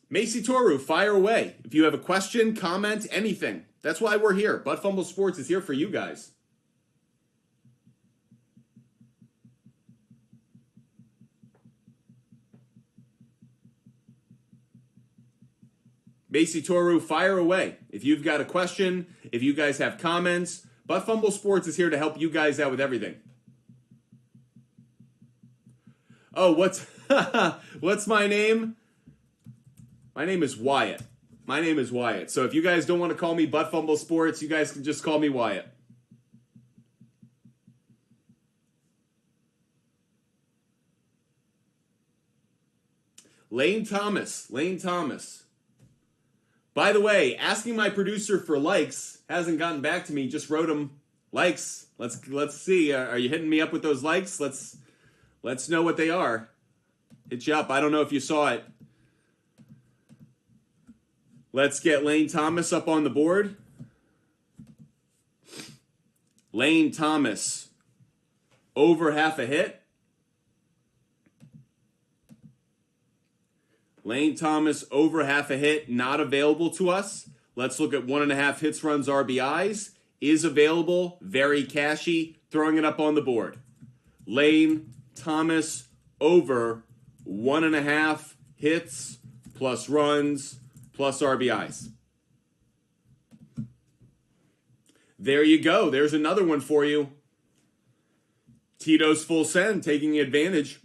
Macy Toru, fire away. If you have a question, comment, anything. That's why we're here. Butt Fumble Sports is here for you guys. Macy Toru, fire away. If you've got a question, if you guys have comments, Butt Fumble Sports is here to help you guys out with everything. Oh, what's my name? My name is Wyatt. My name is Wyatt. So if you guys don't want to call me Butt Fumble Sports, you guys can just call me Wyatt. Lane Thomas. Lane Thomas. By the way, asking my producer for likes, hasn't gotten back to me. Just wrote him likes. Let's see. Are you hitting me up with those likes? Let's know what they are. Hit you up. I don't know if you saw it. Let's get Lane Thomas up on the board. Lane Thomas, over half a hit. Lane Thomas, over half a hit, not available to us. Let's look at 1.5 hits, runs, RBIs. Is available, very cashy, throwing it up on the board. Lane Thomas, over 1.5 hits, plus runs, plus RBIs. There you go. There's another one for you. Tito's Full Send, taking advantage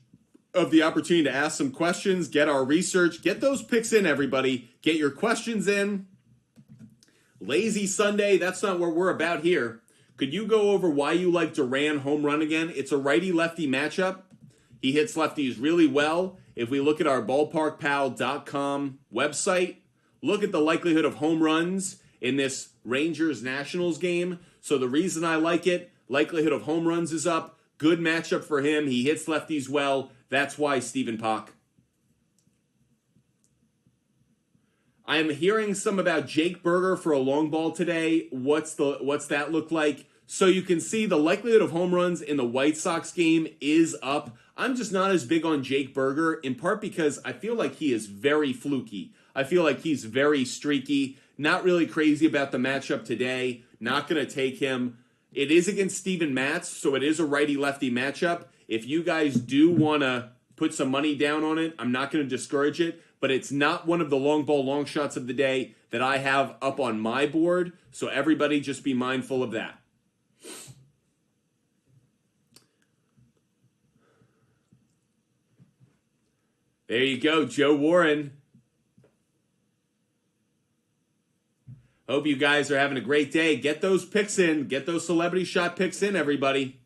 of the opportunity to ask some questions, get our research, get those picks in, everybody. Get your questions in. Lazy Sunday, that's not what we're about here. Could you go over why you like Duran home run again? It's a righty-lefty matchup. He hits lefties really well. If we look at our ballparkpal.com website, look at the likelihood of home runs in this Rangers-Nationals game. So the reason I like it, likelihood of home runs is up. Good matchup for him. He hits lefties well. That's why Stephen Pock. I am hearing some about Jake Berger for a long ball today. What's that look like? So you can see the likelihood of home runs in the White Sox game is up. I'm just not as big on Jake Berger, in part because I feel like he is very fluky. I feel like he's very streaky. Not really crazy about the matchup today. Not going to take him. It is against Steven Matz, so it is a righty-lefty matchup. If you guys do want to put some money down on it, I'm not going to discourage it, but it's not one of the long ball long shots of the day that I have up on my board, so everybody just be mindful of that. There you go, Joe Warren. Hope you guys are having a great day. Get those picks in. Get those celebrity shot picks in, everybody.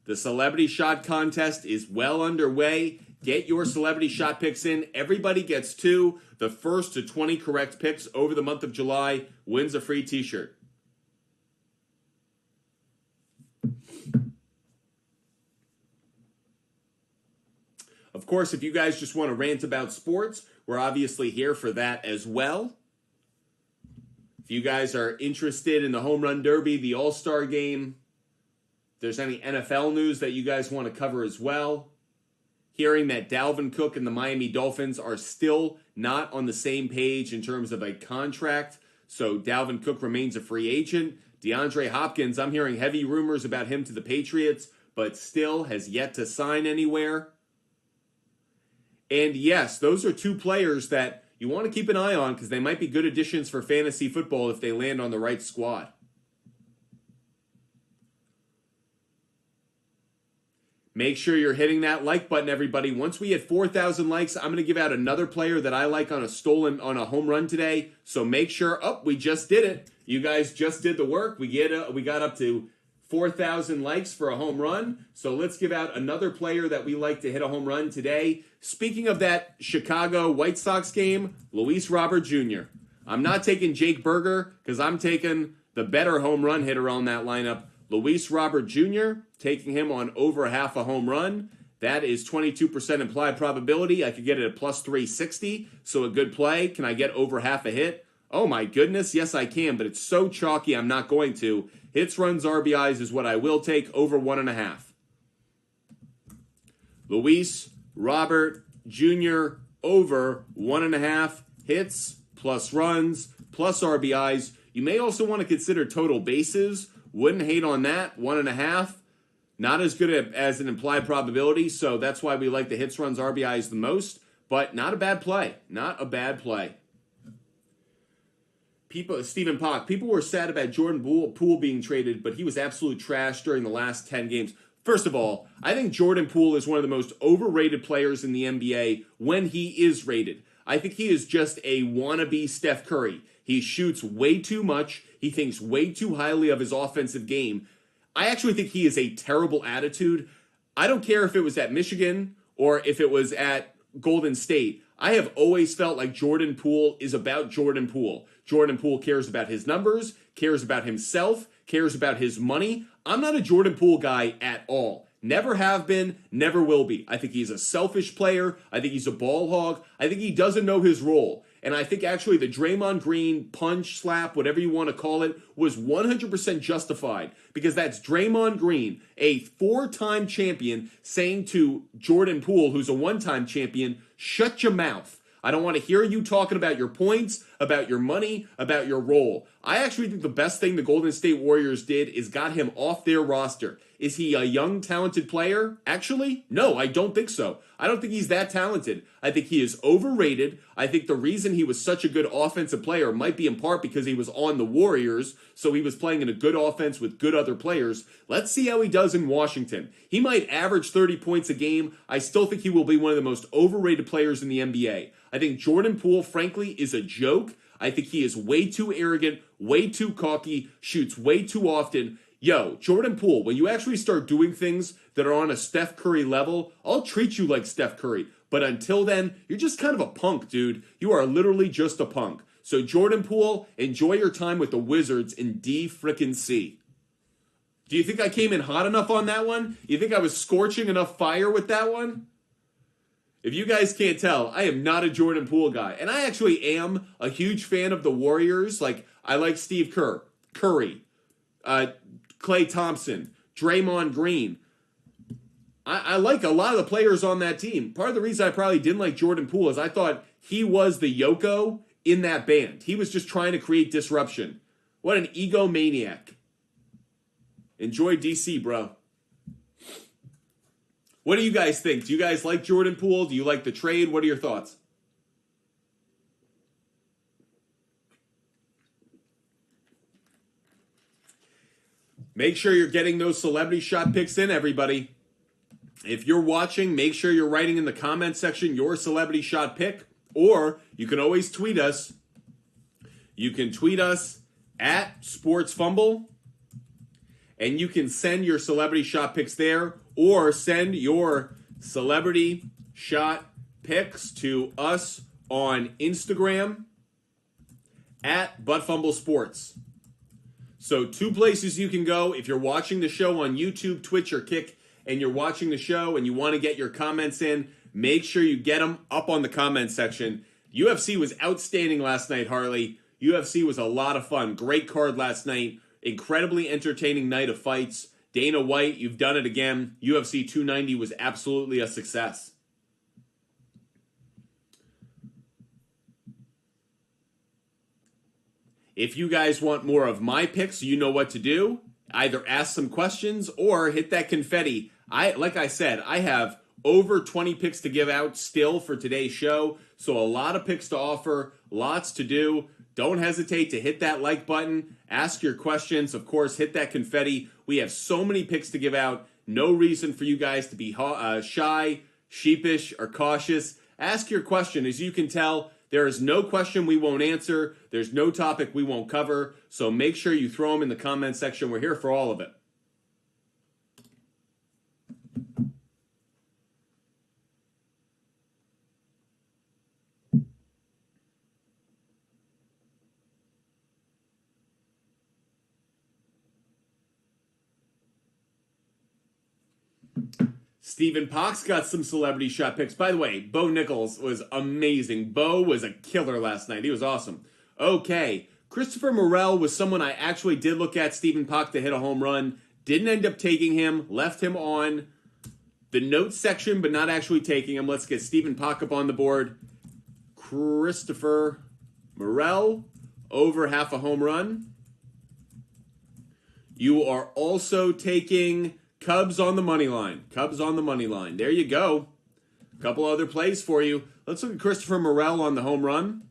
The celebrity shot contest is well underway. Get your celebrity shot picks in. Everybody gets 2. The first to 20 correct picks over the month of July wins a free t-shirt. Of course, if you guys just want to rant about sports, we're obviously here for that as well. If you guys are interested in the Home Run Derby, the All-Star Game, if there's any NFL news that you guys want to cover as well. Hearing that Dalvin Cook and the Miami Dolphins are still not on the same page in terms of a contract, so Dalvin Cook remains a free agent. DeAndre Hopkins, I'm hearing heavy rumors about him to the Patriots, but still has yet to sign anywhere. And yes, those are 2 players that you want to keep an eye on because they might be good additions for fantasy football if they land on the right squad. Make sure you're hitting that like button, everybody. Once we hit 4,000 likes, I'm going to give out another player that I like on a home run today. So make sure, we just did it. You guys just did the work. We got up to 4,000 likes for a home run. So let's give out another player that we like to hit a home run today. Speaking of that Chicago White Sox game, Luis Robert Jr. I'm not taking Jake Berger because I'm taking the better home run hitter on that lineup. Luis Robert Jr., taking him on over half a home run. That is 22% implied probability. I could get it at plus 360, so a good play. Can I get over half a hit? Oh my goodness, yes I can, but it's so chalky I'm not going to. Hits, runs, RBIs is what I will take, over 1.5. Luis Robert Jr. over 1.5 hits, plus runs, plus RBIs. You may also want to consider total bases. Wouldn't hate on that, 1.5. Not as good as an implied probability, so that's why we like the hits, runs, RBIs the most, but not a bad play. Not a bad play. Stephen Pock, people were sad about Jordan Poole being traded, but he was absolute trash during the last 10 games. First of all, I think Jordan Poole is one of the most overrated players in the NBA when he is rated. I think he is just a wannabe Steph Curry. He shoots way too much. He thinks way too highly of his offensive game. I actually think he is a terrible attitude. I don't care if it was at Michigan or if it was at Golden State, I have always felt like Jordan Poole is about Jordan Poole. Jordan Poole cares about his numbers, cares about himself, cares about his money. I'm not a Jordan Poole guy at all. Never have been, never will be. I think he's a selfish player. I think he's a ball hog. I think he doesn't know his role. And I think actually the Draymond Green punch, slap, whatever you want to call it, was 100% justified. Because that's Draymond Green, a 4-time champion, saying to Jordan Poole, who's a 1-time champion, shut your mouth. I don't want to hear you talking about your points, about your money, about your role. I actually think the best thing the Golden State Warriors did is got him off their roster. Is he a young, talented player? Actually, no, I don't think so. I don't think he's that talented. I think he is overrated. I think the reason he was such a good offensive player might be in part because he was on the Warriors, so he was playing in a good offense with good other players. Let's see how he does in Washington. He might average 30 points a game. I still think he will be one of the most overrated players in the NBA. I think Jordan Poole, frankly, is a joke. I think he is way too arrogant, way too cocky, shoots way too often. Yo, Jordan Poole, when you actually start doing things that are on a Steph Curry level, I'll treat you like Steph Curry. But until then, you're just kind of a punk, dude. You are literally just a punk. So Jordan Poole, enjoy your time with the Wizards in D-frickin-C. Do you think I came in hot enough on that one? You think I was scorching enough fire with that one? If you guys can't tell, I am not a Jordan Poole guy. And I actually am a huge fan of the Warriors. Like, I like Steve Kerr, Curry, Klay Thompson, Draymond Green. I like a lot of the players on that team. Part of the reason I probably didn't like Jordan Poole is I thought he was the Yoko in that band. He was just trying to create disruption. What an egomaniac. Enjoy DC, bro. What do you guys think? Do you guys like Jordan Poole? Do you like the trade? What are your thoughts? Make sure you're getting those celebrity shot picks in, everybody. If you're watching, make sure you're writing in the comment section your celebrity shot pick, or you can always tweet us. You can tweet us at Sports Fumble, and you can send your celebrity shot picks there, or send your celebrity shot picks to us on Instagram at Butt Sports. So 2 places you can go if you're watching the show on YouTube, Twitch, or Kick, and you're watching the show and you want to get your comments in, make sure you get them up on the comment section. UFC was outstanding last night, Harley. UFC was a lot of fun. Great card last night. Incredibly entertaining night of fights. Dana White, you've done it again. UFC 290 was absolutely a success. If you guys want more of my picks, you know what to do. Either ask some questions or hit that confetti. Like I said, I have over 20 picks to give out still for today's show. So a lot of picks to offer, lots to do. Don't hesitate to hit that like button. Ask your questions. Of course, hit that confetti. We have so many picks to give out. No reason for you guys to be shy, sheepish, or cautious. Ask your question. As you can tell, there is no question we won't answer. There's no topic we won't cover. So make sure you throw them in the comment section. We're here for all of it. Stephen Pox got some celebrity shot picks. By the way, Bo Nichols was amazing. Bo was a killer last night. He was awesome. Okay, Christopher Morel was someone I actually did look at. Stephen Pox to hit a home run. Didn't end up taking him. Left him on the notes section, but not actually taking him. Let's get Stephen Pox up on the board. Christopher Morel, over half a home run. You are also taking Cubs on the money line. Cubs on the money line. There you go. A couple other plays for you. Let's look at Christopher Morel on the home run.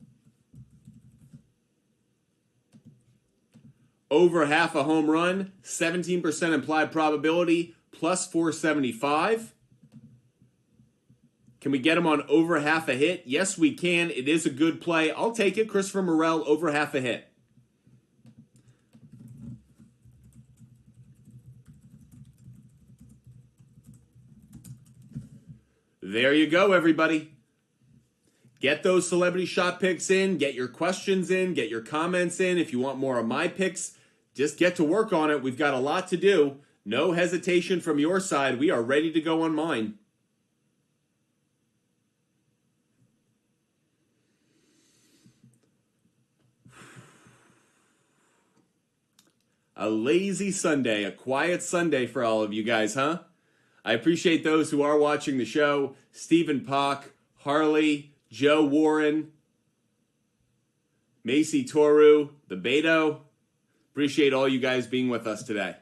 Over half a home run. 17% implied probability. Plus 475. Can we get him on over half a hit? Yes, we can. It is a good play. I'll take it. Christopher Morel over half a hit. There you go, everybody. Get those celebrity shot picks in, get your questions in, get your comments in. If you want more of my picks, just get to work on it. We've got a lot to do. No hesitation from your side. We are ready to go on mine. A lazy Sunday, a quiet Sunday for all of you guys, huh? I appreciate those who are watching the show. Stephen Pock, Harley, Joe Warren, Macy Toru, the Beto. Appreciate all you guys being with us today.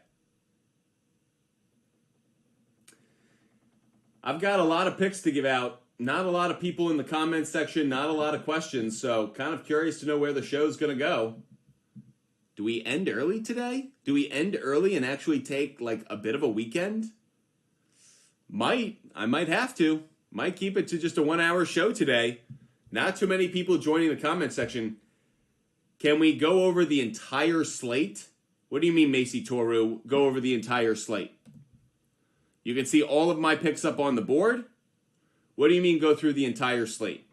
I've got a lot of picks to give out. Not a lot of people in the comments section, not a lot of questions, so kind of curious to know where the show's going to go. Do we end early today? Do we end early and actually take like a bit of a weekend? I might have to. Might keep it to just a 1 hour show today. Not too many people joining the comment section. Can we go over the entire slate? What do you mean, Macy Toru? Go over the entire slate. You can see all of my picks up on the board. What do you mean go through the entire slate?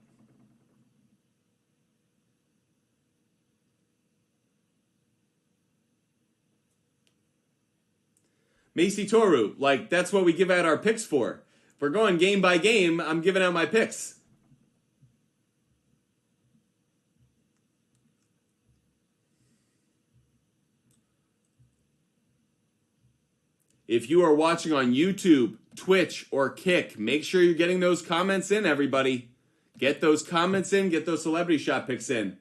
Macy Toru, like that's what we give out our picks for. If we're going game by game, I'm giving out my picks. If you are watching on YouTube, Twitch, or Kick, make sure you're getting those comments in, everybody. Get those comments in, get those celebrity shot picks in.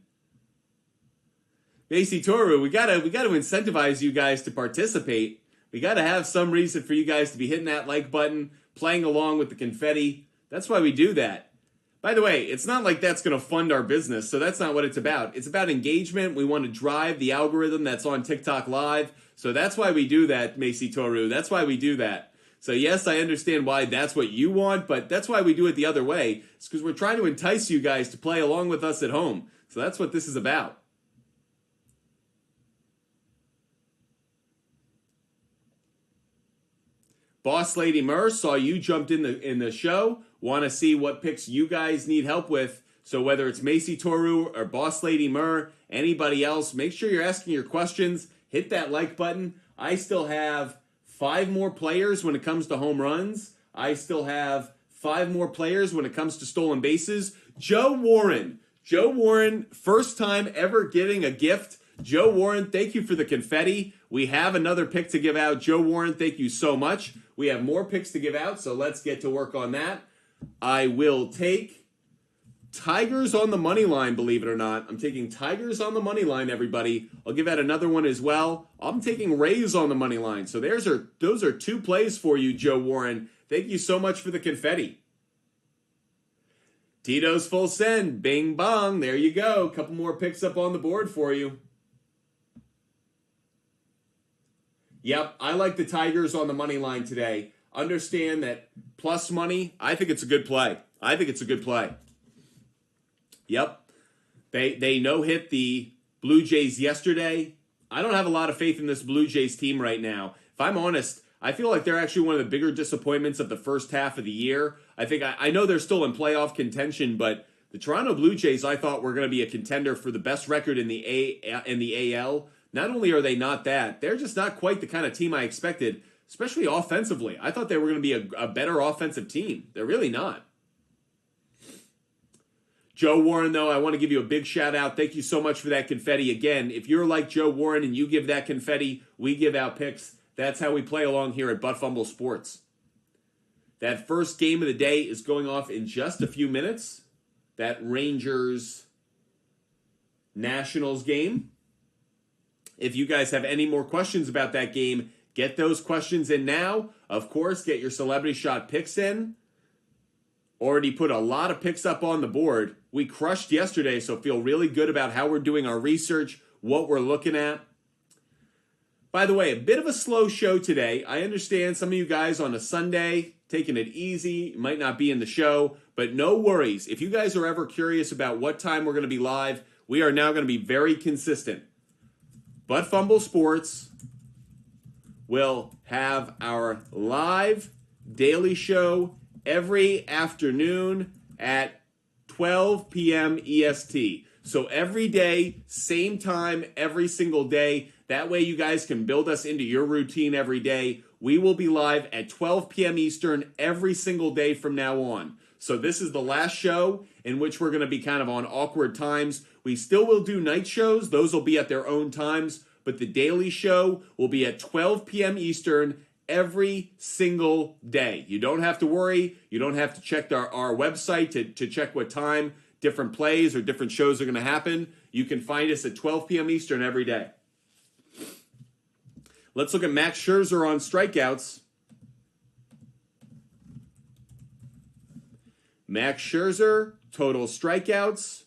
Macy Toru, we gotta incentivize you guys to participate. We gotta have some reason for you guys to be hitting that like button, playing along with the confetti. That's why we do that. By the way, it's not like that's going to fund our business, so that's not what it's about. It's about engagement. We want to drive the algorithm that's on TikTok Live. So that's why we do that, Macy Toru. That's why we do that. So yes, I understand why that's what you want, but that's why we do it the other way. It's because we're trying to entice you guys to play along with us at home. So that's what this is about. Boss Lady Murr, saw you jumped in the show. Want to see what picks you guys need help with. So whether it's Macy Toru or Boss Lady Murr, anybody else, make sure you're asking your questions. Hit that like button. I still have 5 more players when it comes to home runs. I still have 5 more players when it comes to stolen bases. Joe Warren, first time ever getting a gift. Joe Warren, thank you for the confetti. We have another pick to give out. Joe Warren, thank you so much. We have more picks to give out, so let's get to work on that. I will take Tigers on the money line, believe it or not. I'm taking Tigers on the money line, everybody. I'll give out another one as well. I'm taking Rays on the money line. So those are 2 plays for you, Joe Warren. Thank you so much for the confetti. Tito's full send. Bing bong. There you go. A couple more picks up on the board for you. Yep, I like the Tigers on the money line today. Understand that plus money, I think it's a good play. Yep. They no-hit the Blue Jays yesterday. I don't have a lot of faith in this Blue Jays team right now. If I'm honest, I feel like they're actually one of the bigger disappointments of the first half of the year. I know they're still in playoff contention, but the Toronto Blue Jays I thought were going to be a contender for the best record in the AL. Not only are they not that, they're just not quite the kind of team I expected, especially offensively. I thought they were going to be a better offensive team. They're really not. Joe Warren, though, I want to give you a big shout out. Thank you so much for that confetti. Again, if you're like Joe Warren and you give that confetti, we give out picks. That's how we play along here at Fumble Sports. That first game of the day is going off in just a few minutes. That Rangers Nationals game. If you guys have any more questions about that game, get those questions in now. Of course, get your celebrity shot picks in. Already put a lot of picks up on the board. We crushed yesterday, so feel really good about how we're doing our research, what we're looking at. By the way, a bit of a slow show today. I understand some of you guys on a Sunday taking it easy, might not be in the show, but no worries. If you guys are ever curious about what time we're going to be live, we are now going to be very consistent. But Fumble Sports will have our live daily show every afternoon at 12 p.m. EST. So every day, same time, every single day. That way you guys can build us into your routine every day. We will be live at 12 p.m. Eastern every single day from now on. So this is the last show in which we're going to be kind of on awkward times. We still will do night shows. Those will be at their own times. But the daily show will be at 12 p.m. Eastern every single day. You don't have to worry. You don't have to check our website to check what time different plays or different shows are going to happen. You can find us at 12 p.m. Eastern every day. Let's look at Max Scherzer on strikeouts. Max Scherzer, total strikeouts,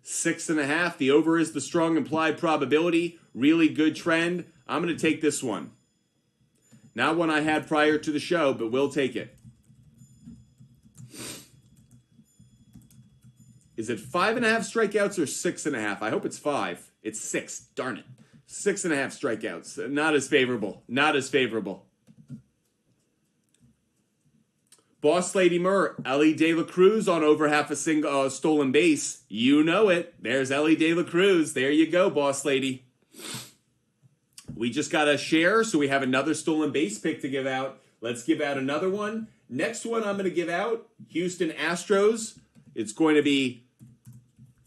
6.5. The over is the strong implied probability. Really good trend. I'm going to take this one. Not one I had prior to the show, but we'll take it. Is it 5.5 strikeouts or 6.5? I hope it's 5. It's 6. Darn it. 6.5 strikeouts. Not as favorable. Not as favorable. Boss Lady Murr, Ellie De La Cruz on over half a single stolen base. You know it. There's Ellie De La Cruz. There you go, Boss Lady. We just got a share, so we have another stolen base pick to give out. Let's give out another one. Next one I'm going to give out, Houston Astros. It's going to be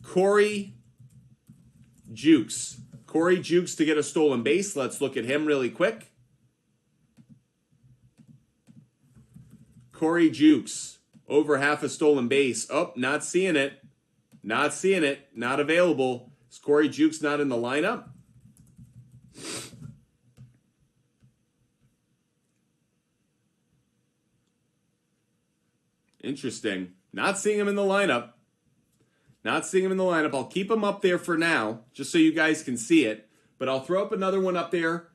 Corey Jukes. Corey Jukes to get a stolen base. Let's look at him really quick. Corey Jukes, over half a stolen base. Oh, not seeing it. Not seeing it. Not available. Is Corey Jukes not in the lineup? Interesting. Not seeing him in the lineup. Not seeing him in the lineup. I'll keep him up there for now, just so you guys can see it. But I'll throw up another one up there.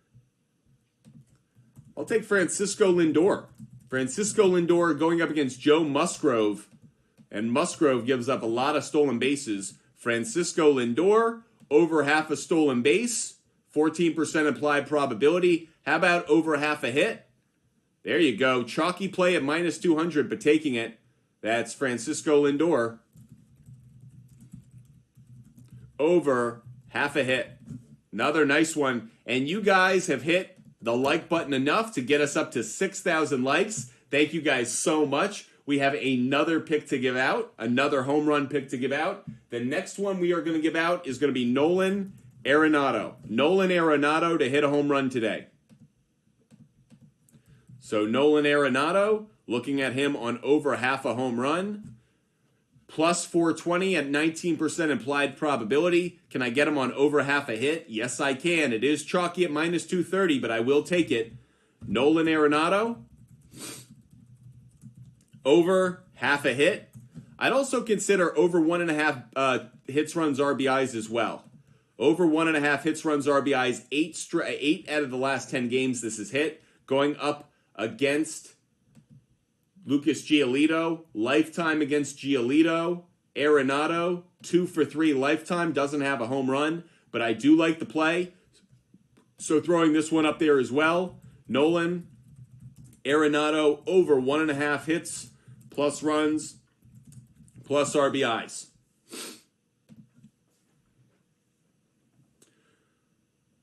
I'll take Francisco Lindor. Francisco Lindor going up against Joe Musgrove. And Musgrove gives up a lot of stolen bases. Francisco Lindor, over half a stolen base. 14% implied probability. How about over half a hit? There you go. Chalky play at minus 200, but taking it. That's Francisco Lindor. Over half a hit. Another nice one. And you guys have hit the like button enough to get us up to 6,000 likes. Thank you guys so much. We have another pick to give out, another home run pick to give out. The next one we are going to give out is going to be Nolan Arenado. Nolan Arenado to hit a home run today. So Nolan Arenado, looking at him on over half a home run. Plus 420 at 19% implied probability. Can I get him on over half a hit? Yes, I can. It is chalky at minus 230, but I will take it. Nolan Arenado, over half a hit. I'd also consider over 1.5 hits, runs, RBIs as well. Over 1.5 hits, runs, RBIs. 8 out of the last 10 games this is hit. Going up against Lucas Giolito, lifetime against Giolito. Arenado, 2 for 3 lifetime, doesn't have a home run, but I do like the play. So throwing this one up there as well. Nolan Arenado, over 1.5 hits, plus runs, plus RBIs.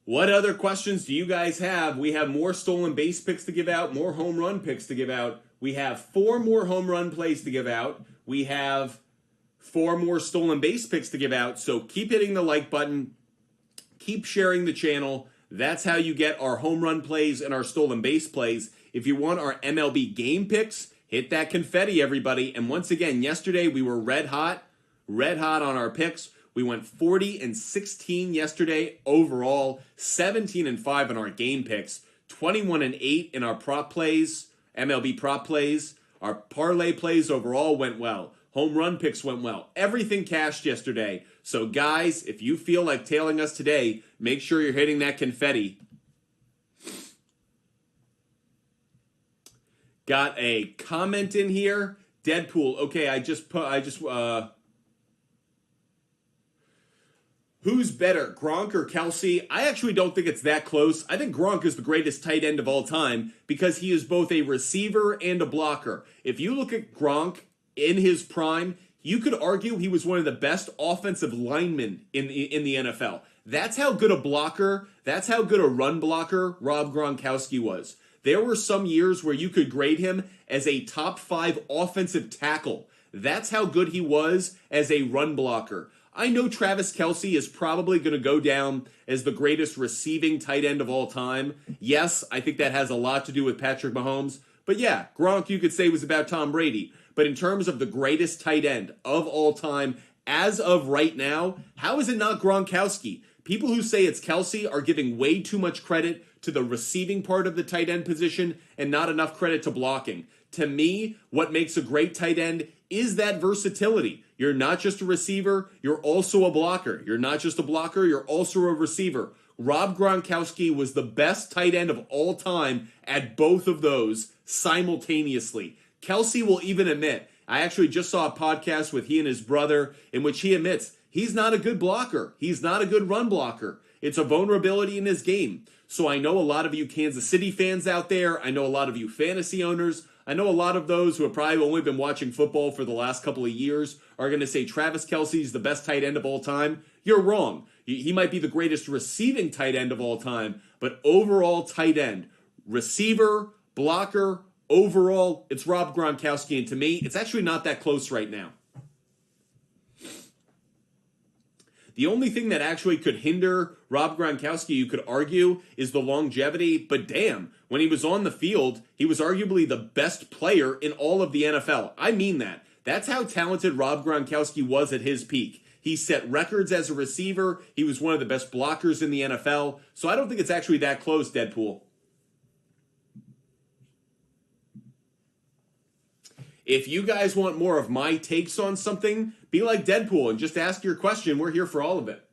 What other questions do you guys have? We have more stolen base picks to give out, more home run picks to give out. We have 4 more home run plays to give out. We have 4 more stolen base picks to give out. So keep hitting the like button. Keep sharing the channel. That's how you get our home run plays and our stolen base plays. If you want our MLB game picks, hit that confetti, everybody. And once again, yesterday we were red hot on our picks. We went 40-16 yesterday overall, 17-5 in our game picks, 21-8 in our prop plays, MLB prop plays. Our parlay plays overall went well. Home run picks went well. Everything cashed yesterday. So guys, if you feel like tailing us today, make sure you're hitting that confetti. Got a comment in here. Deadpool. Okay, who's better, Gronk or Kelsey? I actually don't think it's that close. I think Gronk is the greatest tight end of all time because he is both a receiver and a blocker. If you look at Gronk in his prime, you could argue he was one of the best offensive linemen in the NFL. That's how good a blocker, that's how good a run blocker Rob Gronkowski was. There were some years where you could grade him as a top 5 offensive tackle. That's how good he was as a run blocker. I know Travis Kelce is probably going to go down as the greatest receiving tight end of all time. Yes, I think that has a lot to do with Patrick Mahomes. But yeah, Gronk you could say was about Tom Brady. But in terms of the greatest tight end of all time, as of right now, how is it not Gronkowski? People who say it's Kelce are giving way too much credit to the receiving part of the tight end position and not enough credit to blocking. To me, what makes a great tight end is that versatility. You're not just a receiver, you're also a blocker. You're not just a blocker, you're also a receiver. Rob Gronkowski was the best tight end of all time at both of those simultaneously. Kelce will even admit, I actually just saw a podcast with he and his brother in which he admits he's not a good blocker. He's not a good run blocker. It's a vulnerability in his game. So I know a lot of you Kansas City fans out there. I know a lot of you fantasy owners. I know a lot of those who have probably only been watching football for the last couple of years are going to say Travis Kelce is the best tight end of all time. You're wrong. He might be the greatest receiving tight end of all time, but overall tight end, receiver, blocker, overall, it's Rob Gronkowski. And to me, it's actually not that close right now. The only thing that actually could hinder Rob Gronkowski, you could argue, is the longevity. But damn, when he was on the field, he was arguably the best player in all of the NFL. I mean that. That's how talented Rob Gronkowski was at his peak. He set records as a receiver. He was one of the best blockers in the NFL. So I don't think it's actually that close, Deadpool. If you guys want more of my takes on something, be like Deadpool and just ask your question. We're here for all of it.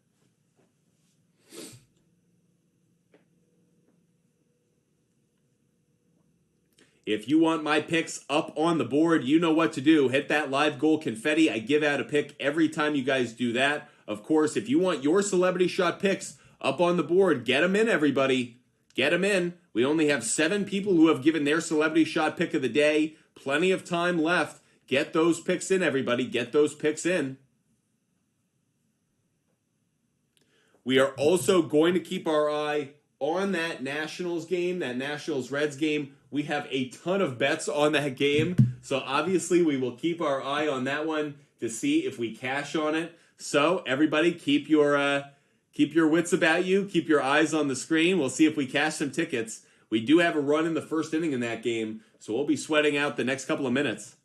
If you want my picks up on the board, you know what to do. Hit that live goal confetti. I give out a pick every time you guys do that. Of course, if you want your celebrity shot picks up on the board, get them in, everybody. Get them in. We only have 7 people who have given their celebrity shot pick of the day. Plenty of time left. Get those picks in, everybody. Get those picks in. We are also going to keep our eye on that Nationals game, that Nationals-Reds game. We have a ton of bets on that game. So obviously we will keep our eye on that one to see if we cash on it. So everybody keep your wits about you. Keep your eyes on the screen. We'll see if we cash some tickets. We do have a run in the first inning in that game, so we'll be sweating out the next couple of minutes.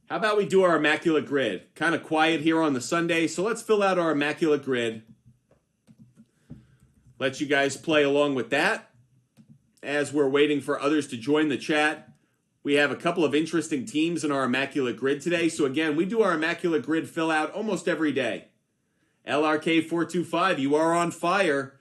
How about we do our Immaculate Grid? Kind of quiet here on the Sunday, so let's fill out our Immaculate Grid. Let you guys play along with that. As we're waiting for others to join the chat, we have a couple of interesting teams in our Immaculate Grid today. So again, we do our Immaculate Grid fill out almost every day. LRK425, you are on fire.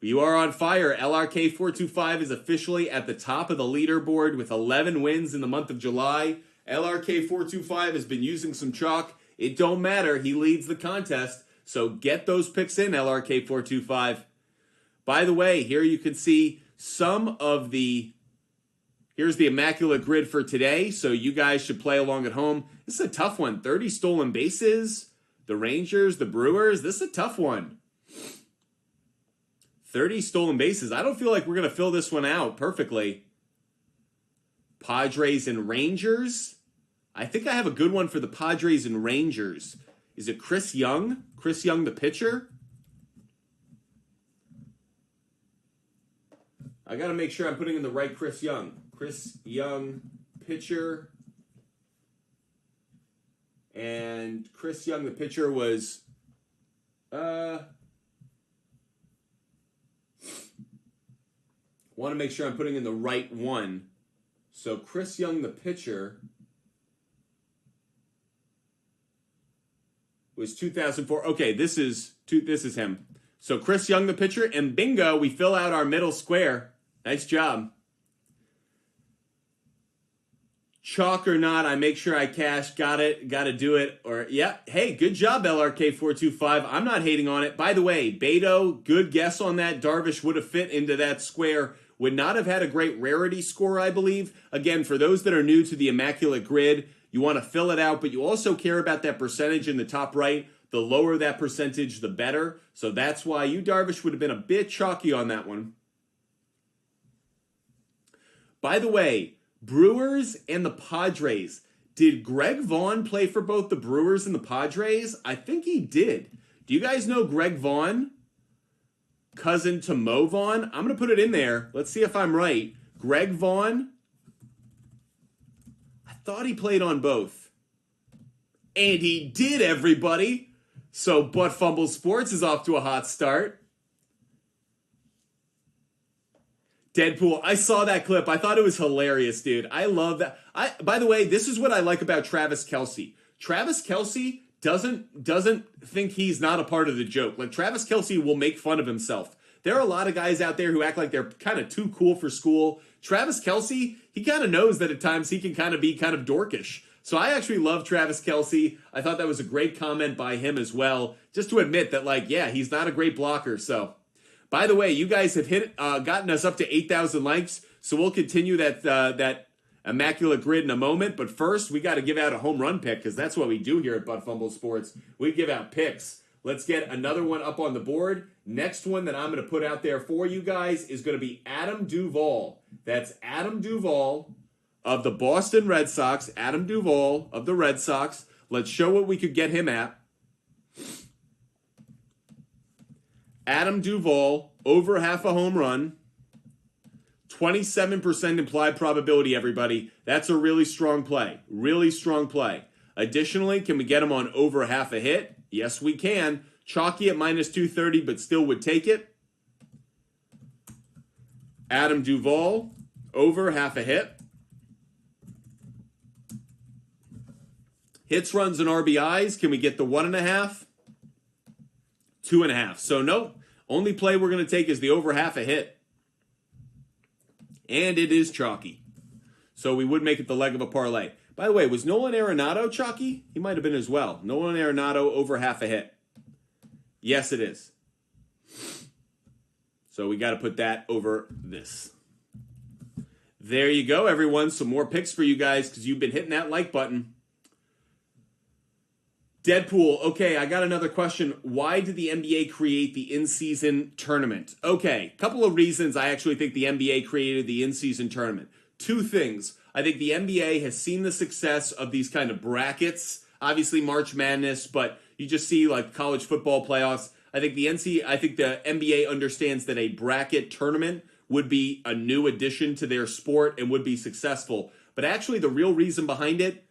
You are on fire. LRK425 is officially at the top of the leaderboard with 11 wins in the month of July. LRK425 has been using some chalk. It don't matter. He leads the contest. So get those picks in, LRK425. By the way, here you can see some of the... Here's the Immaculate Grid for today, so you guys should play along at home. This is a tough one. 30 stolen bases. The Rangers, the Brewers. This is a tough one. 30 stolen bases. I don't feel like we're going to fill this one out perfectly. Padres and Rangers. I think I have a good one for the Padres and Rangers. Is it Chris Young? Chris Young, the pitcher? I got to make sure I'm putting in the right Chris Young. Chris Young, pitcher. And Chris Young, the pitcher, was... want to make sure I'm putting in the right one. So Chris Young, the pitcher, was 2004. Okay, this is him. So Chris Young, the pitcher, and bingo, we fill out our middle square. Nice job. Chalk or not, I make sure I cash. Got it. Got to do it. Or, yeah. Hey, good job, LRK425. I'm not hating on it. By the way, Beto, good guess on that. Darvish would have fit into that square. Would not have had a great rarity score, I believe. Again, for those that are new to the Immaculate Grid, you want to fill it out, but you also care about that percentage in the top right. The lower that percentage, the better. So that's why you, Darvish, would have been a bit chalky on that one. By the way, Brewers and the Padres. Did Greg Vaughn play for both the Brewers and the Padres? I think he did. Do you guys know Greg Vaughn? Cousin to Mo Vaughn? I'm going to put it in there. Let's see if I'm right. Greg Vaughn. I thought he played on both. And he did, everybody. So But Fumble Sports is off to a hot start. Deadpool, I saw that clip. I thought it was hilarious, dude. I love that. By the way, this is what I like about Travis Kelce. Travis Kelce doesn't think he's not a part of the joke. Like, Travis Kelce will make fun of himself. There are a lot of guys out there who act like they're kind of too cool for school. Travis Kelce, he kind of knows that at times he can kind of be kind of dorkish. So I actually love Travis Kelce. I thought that was a great comment by him as well. Just to admit that, like, yeah, he's not a great blocker, so... By the way, you guys have gotten us up to 8,000 likes, so we'll continue that Immaculate Grid in a moment. But first, we got to give out a home run pick, because that's what we do here at But Fumble Sports. We give out picks. Let's get another one up on the board. Next one that I'm going to put out there for you guys is going to be Adam Duvall. That's Adam Duvall of the Boston Red Sox. Adam Duvall of the Red Sox. Let's show what we could get him at. Adam Duvall, over half a home run. 27% implied probability, everybody. That's a really strong play. Really strong play. Additionally, can we get him on over half a hit? Yes, we can. Chalky at minus 230, but still would take it. Adam Duvall, over half a hit. Hits, runs, and RBIs. Can we get the 1.5? 2.5. So nope. Only play we're going to take is the over half a hit. And it is chalky. So we would make it the leg of a parlay. By the way, was Nolan Arenado chalky? He might have been as well. Nolan Arenado over half a hit. Yes, it is. So we got to put that over this. There you go, everyone. Some more picks for you guys because you've been hitting that like button. Deadpool, okay, I got another question. Why did the NBA create the in-season tournament? Okay, couple of reasons I actually think the NBA created the in-season tournament. Two things. I think the NBA has seen the success of these kind of brackets. Obviously March Madness, but you just see like college football playoffs. I think the NBA understands that a bracket tournament would be a new addition to their sport and would be successful. But actually the real reason behind it,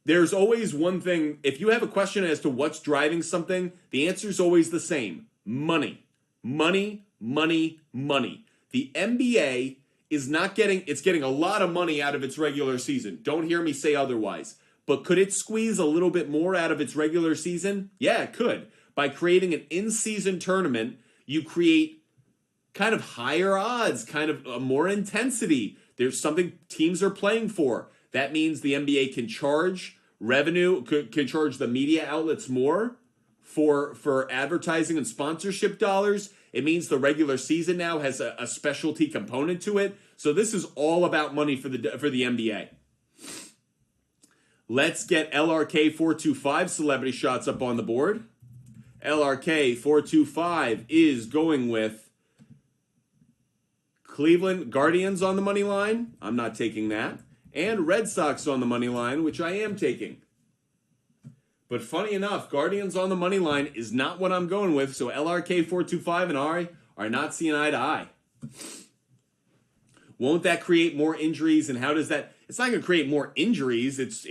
there's always one thing. If you have a question as to what's driving something, the answer is always the same. Money. Money, money, money. The NBA is getting a lot of money out of its regular season. Don't hear me say otherwise. But could it squeeze a little bit more out of its regular season? Yeah, it could. By creating an in-season tournament, you create kind of higher odds, kind of more intensity. There's something teams are playing for. That means the NBA can charge revenue, can charge the media outlets more for advertising and sponsorship dollars. It means the regular season now has a specialty component to it. So this is all about money for the NBA. Let's get LRK425 celebrity shots up on the board. LRK425 is going with Cleveland Guardians on the money line. I'm not taking that. And Red Sox on the money line, which I am taking. But funny enough, Guardians on the money line is not what I'm going with, so LRK425 and I are not seeing eye to eye. Won't that create more injuries, and how does that... It's not going to create more injuries. It's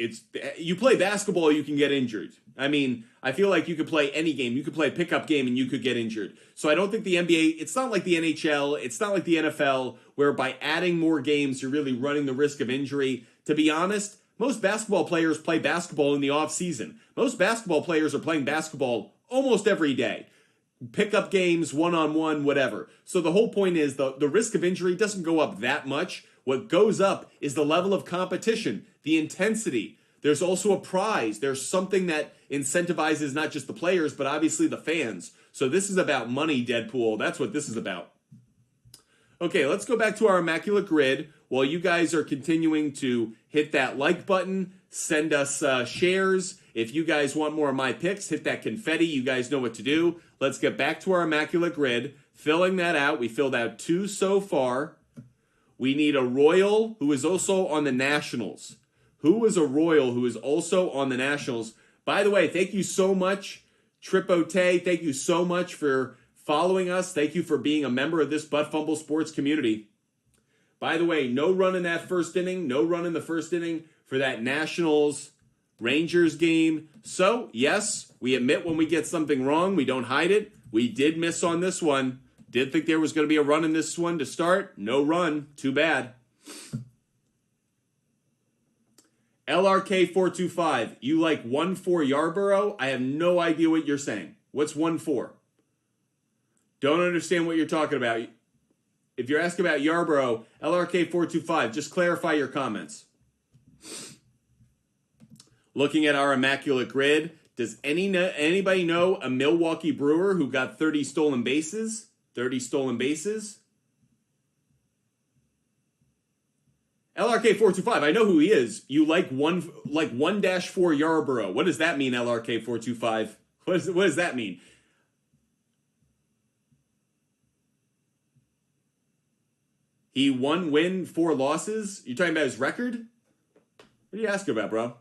you play basketball, you can get injured. I mean, I feel like you could play any game. You could play a pickup game and you could get injured. So I don't think the NBA, it's not like the NHL, it's not like the NFL, where by adding more games, you're really running the risk of injury. To be honest, most basketball players play basketball in the off season. Most basketball players are playing basketball almost every day. Pickup games, one-on-one, whatever. So the whole point is the risk of injury doesn't go up that much. What goes up is the level of competition. the intensity. There's also a prize. There's something that incentivizes not just the players, but obviously the fans. So this is about money, Deadpool. That's what this is about. Okay, let's go back to our Immaculate Grid. While you guys are continuing to hit that like button, send us shares. If you guys want more of my picks, hit that confetti. You guys know what to do. Let's get back to our Immaculate Grid. Filling that out. We filled out 2 so far. We need a Royal who is also on the Nationals. Who is a Royal who is also on the Nationals? By the way, thank you so much, Tripote. Thank you so much for following us. Thank you for being a member of this Butt Fumble Sports community. By the way, no run in that first inning. No run in the first inning for that Nationals Rangers game. So, yes, we admit when we get something wrong. We don't hide it. We did miss on this one. Did think there was going to be a run in this one to start. No run. Too bad. LRK425, you like 1-4 Yarborough? I have no idea what you're saying. What's 1-4? Don't understand what you're talking about. If you're asking about Yarborough, LRK425, just clarify your comments. Looking at our Immaculate Grid, does anybody know a Milwaukee Brewer who got 30 stolen bases? 30 stolen bases? LRK425, I know who he is. You like 1-4 Yarborough. What does that mean, LRK425? What does that mean? He 1 win, 4 losses? You're talking about his record? What are you asking about, bro?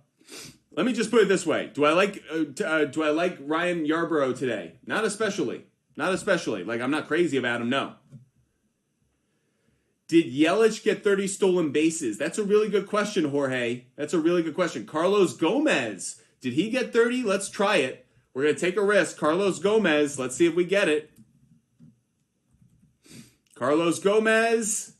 Let me just put it this way. Do I like Ryan Yarborough today? Not especially. Not especially. Like, I'm not crazy about him, no. Did Yelich get 30 stolen bases? That's a really good question, Jorge. That's a really good question. Carlos Gomez. Did he get 30? Let's try it. We're going to take a risk. Carlos Gomez. Let's see if we get it. Carlos Gomez.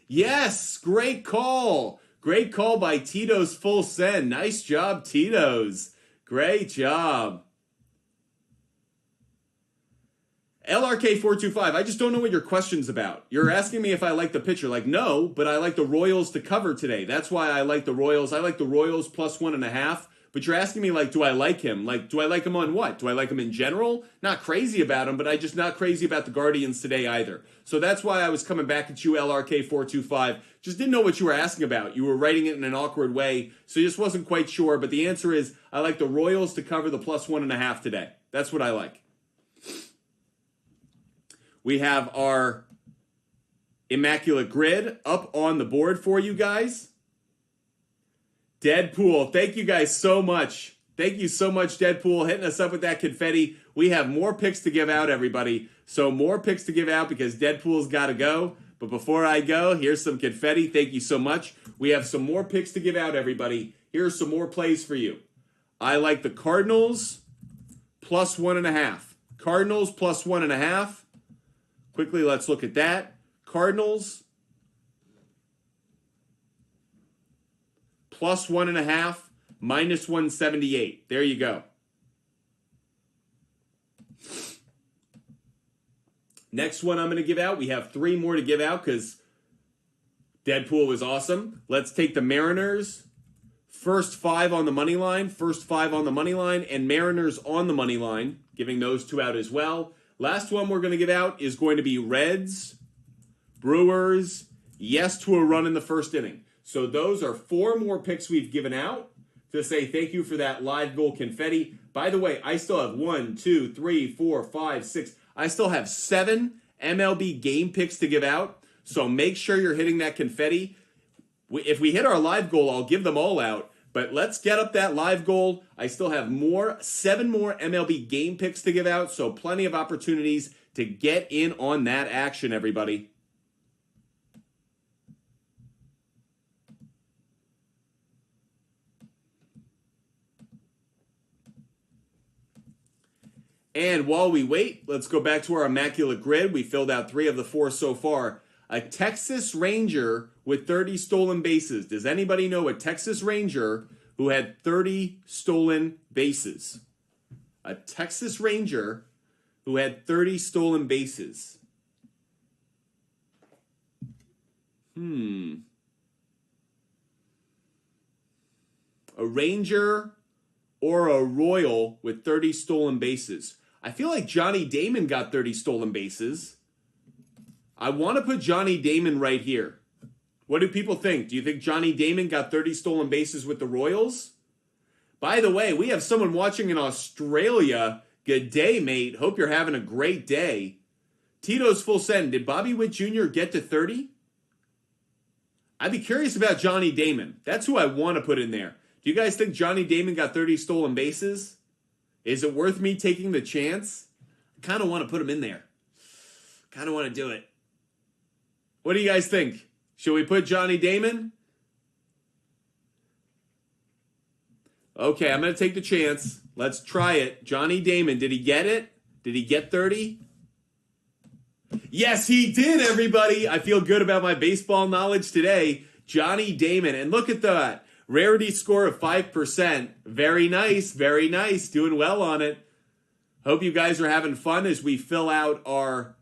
Yes. Great call. Great call by Tito's Full Send. Nice job, Tito's. Great job. LRK425, I just don't know what your question's about. You're asking me if I like the pitcher. Like, no, but I like the Royals to cover today. That's why I like the Royals. I like the Royals plus 1.5. But you're asking me, like, do I like him? Like, do I like him on what? Do I like him in general? Not crazy about him, but I just not crazy about the Guardians today either. So that's why I was coming back at you, LRK425. Just didn't know what you were asking about. You were writing it in an awkward way, so just wasn't quite sure. But the answer is, I like the Royals to cover the plus 1.5 today. That's what I like. We have our Immaculate Grid up on the board for you guys. Deadpool, thank you guys so much. Thank you so much, Deadpool, hitting us up with that confetti. We have more picks to give out, everybody. So more picks to give out because Deadpool's got to go. But before I go, here's some confetti. Thank you so much. We have some more picks to give out, everybody. Here's some more plays for you. I like the Cardinals plus 1.5. Cardinals plus 1.5. Quickly, let's look at that. Cardinals plus 1.5, minus 178. There you go. Next one I'm going to give out. We have 3 more to give out because Deadpool was awesome. Let's take the Mariners. First 5 on the money line. First 5 on the money line. And Mariners on the money line. Giving those 2 out as well. Last one we're going to give out is going to be Reds, Brewers, yes to a run in the first inning. So those are 4 more picks we've given out to say thank you for that live goal confetti. By the way, I still have 1, 2, 3, 4, 5, 6. I still have 7 MLB game picks to give out. So make sure you're hitting that confetti. If we hit our live goal, I'll give them all out. But let's get up that live goal. I still have 7 more MLB game picks to give out, so plenty of opportunities to get in on that action, everybody. And while we wait, let's go back to our Immaculate Grid. We filled out 3 of the 4 so far. A Texas Ranger with 30 stolen bases. Does anybody know a Texas Ranger who had 30 stolen bases? A Texas Ranger who had 30 stolen bases. A Ranger or a Royal with 30 stolen bases? I feel like Johnny Damon got 30 stolen bases. I want to put Johnny Damon right here. What do people think? Do you think Johnny Damon got 30 stolen bases with the Royals? By the way, we have someone watching in Australia. Good day, mate. Hope you're having a great day. Tito's full send. Did Bobby Witt Jr. get to 30? I'd be curious about Johnny Damon. That's who I want to put in there. Do you guys think Johnny Damon got 30 stolen bases? Is it worth me taking the chance? I kind of want to put him in there. Kind of want to do it. What do you guys think? Should we put Johnny Damon? Okay, I'm going to take the chance. Let's try it. Johnny Damon, did he get it? Did he get 30? Yes, he did, everybody. I feel good about my baseball knowledge today. Johnny Damon. And look at that. Rarity score of 5%. Very nice, very nice. Doing well on it. Hope you guys are having fun as we fill out our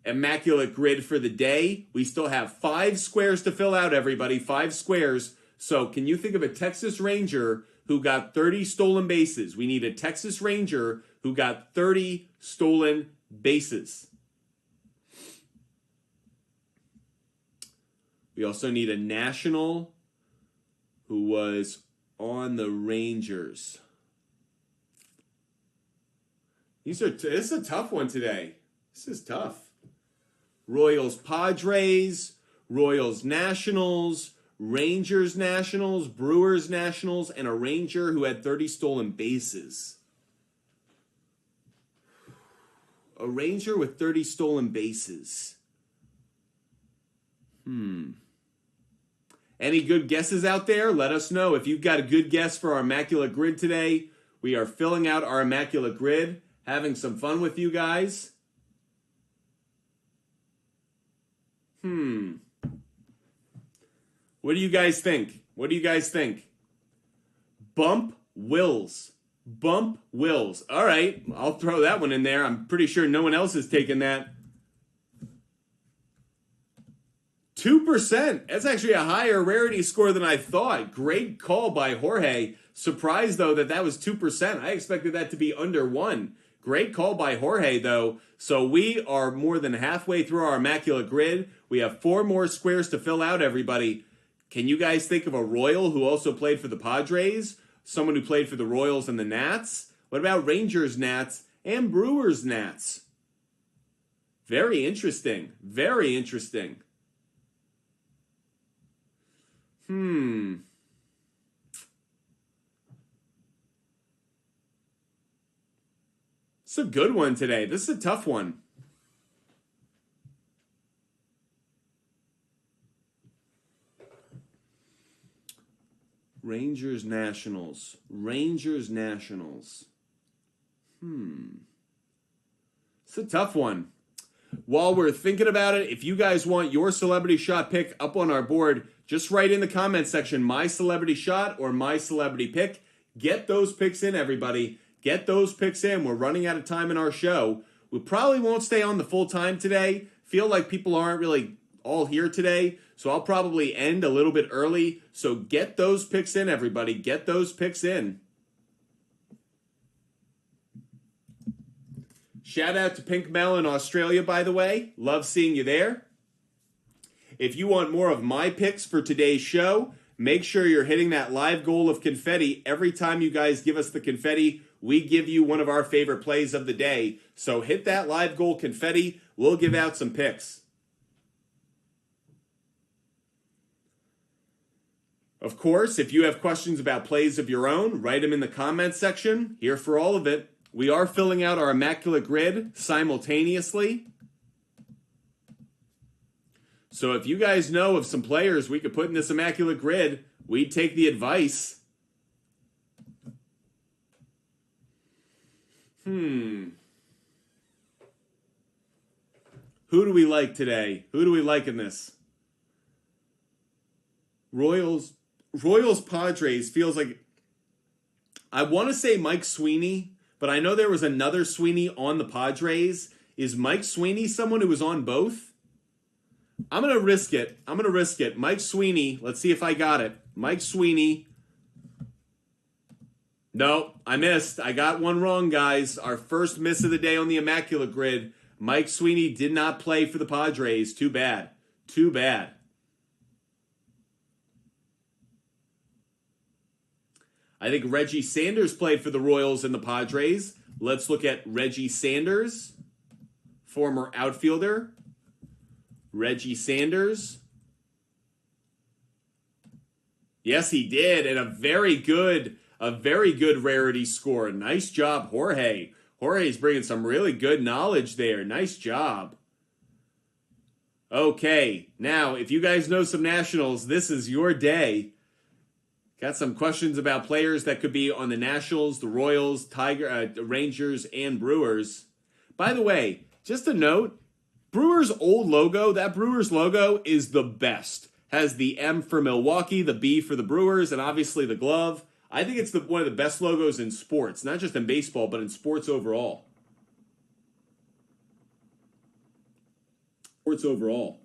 Immaculate Grid for the day. We still have 5 squares to fill out, everybody. 5 squares. So can you think of a Texas Ranger who got 30 stolen bases? We need a Texas Ranger who got 30 stolen bases. We also need a national who was on the Rangers. This is a tough one today. This is tough. Royals Padres, Royals Nationals, Rangers Nationals, Brewers Nationals, and a Ranger who had 30 stolen bases. A Ranger with 30 stolen bases. Any good guesses out there? Let us know. If you've got a good guess for our Immaculate Grid today, we are filling out our Immaculate Grid, having some fun with you guys. What do you guys think? What do you guys think? Bump Wills. Bump Wills. All right, I'll throw that one in there. I'm pretty sure no one else has taken that. 2%. That's actually a higher rarity score than I thought. Great call by Jorge. Surprised, though, that was 2%. I expected that to be under 1. Great call by Jorge, though. So we are more than halfway through our Immaculate Grid. We have 4 more squares to fill out, everybody. Can you guys think of a Royal who also played for the Padres? Someone who played for the Royals and the Nats? What about Rangers Nats and Brewers Nats? Very interesting. Very interesting. It's a good one today. This is a tough one. Rangers Nationals. Rangers Nationals. It's a tough one. While we're thinking about it, if you guys want your celebrity shot pick up on our board, just write in the comment section, my celebrity shot or my celebrity pick. Get those picks in, everybody. Get those picks in. We're running out of time in our show. We probably won't stay on the full time today. Feel like people aren't really all here today, so I'll probably end a little bit early. So get those picks in, everybody. Get those picks in. Shout out to Pink Mel in Australia, by the way. Love seeing you there. If you want more of my picks for today's show, make sure you're hitting that live goal of confetti. Every time you guys give us the confetti, we give you one of our favorite plays of the day. So hit that live goal confetti. We'll give out some picks. Of course, if you have questions about plays of your own, write them in the comments section. Here for all of it. We are filling out our Immaculate Grid simultaneously. So if you guys know of some players we could put in this Immaculate Grid, we'd take the advice. Who do we like today? Who do we like in this? Royals Padres feels like, I want to say Mike Sweeney, but I know there was another Sweeney on the Padres. Is Mike Sweeney someone who was on both? I'm going to risk it. Mike Sweeney, let's see if I got it. Mike Sweeney, No, I missed. I got one wrong, guys. Our first miss of the day on the Immaculate Grid. Mike Sweeney did not play for the Padres. Too bad. Too bad. I think Reggie Sanders played for the Royals and the Padres. Let's look at Reggie Sanders, former outfielder. Reggie Sanders. Yes, he did, and a very good rarity score. Nice job, Jorge. Jorge's bringing some really good knowledge there. Nice job. Okay, now, if you guys know some Nationals, this is your day. Got some questions about players that could be on the Nationals, the Royals, Rangers, and Brewers. By the way, just a note, Brewers' old logo, that Brewers logo is the best. Has the M for Milwaukee, the B for the Brewers, and obviously the glove. I think it's one of the best logos in sports, not just in baseball, but in sports overall. Sports overall.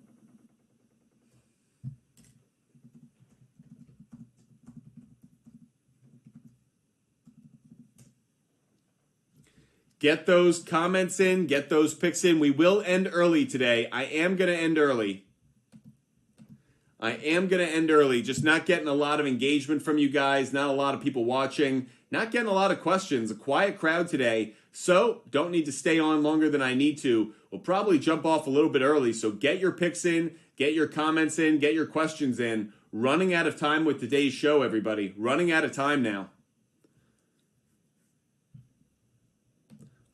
Get those comments in, get those picks in. We will end early today. I am going to end early. Just not getting a lot of engagement from you guys, not a lot of people watching, not getting a lot of questions. A quiet crowd today, so don't need to stay on longer than I need to. We'll probably jump off a little bit early, so get your picks in, get your comments in, get your questions in. Running out of time with today's show, everybody. Running out of time now.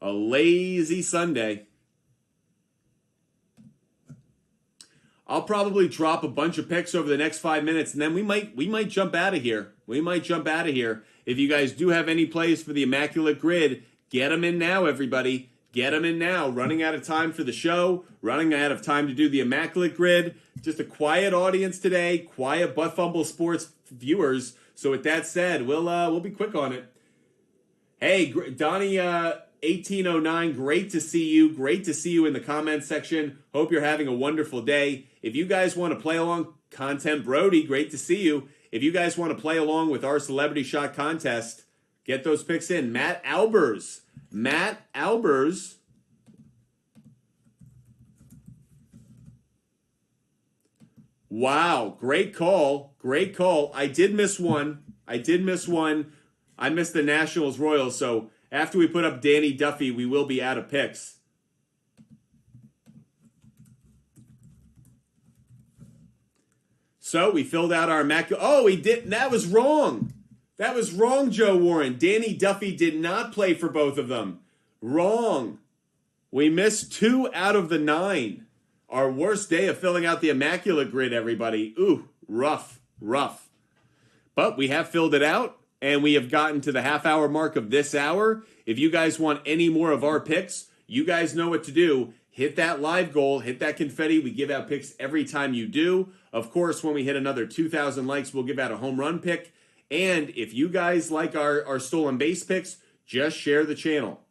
A lazy Sunday. I'll probably drop a bunch of picks over the next 5 minutes, and then we might jump out of here. If you guys do have any plays for the Immaculate Grid, get them in now, everybody. Get them in now. Running out of time for the show. Running out of time to do the Immaculate Grid. Just a quiet audience today. Quiet but Fumble Sports viewers. So with that said, we'll be quick on it. Hey, Donnie 1809, great to see you. Great to see you in the comments section. Hope you're having a wonderful day. If you guys want to play along, Content Brody, great to see you. If you guys want to play along with our Celebrity Shot contest, get those picks in. Matt Albers. Wow, great call. I did miss one. I missed the Nationals Royals, so after we put up Danny Duffy, we will be out of picks. So we filled out our Immaculate. Oh, he did. That was wrong. Joe Warren. Danny Duffy did not play for both of them. Wrong. We missed 2 out of the 9. Our worst day of filling out the Immaculate Grid, everybody. Ooh, rough. But we have filled it out. And we have gotten to the half-hour mark of this hour. If you guys want any more of our picks, you guys know what to do. Hit that live goal. Hit that confetti. We give out picks every time you do. Of course, when we hit another 2,000 likes, we'll give out a home run pick. And if you guys like our stolen base picks, just share the channel.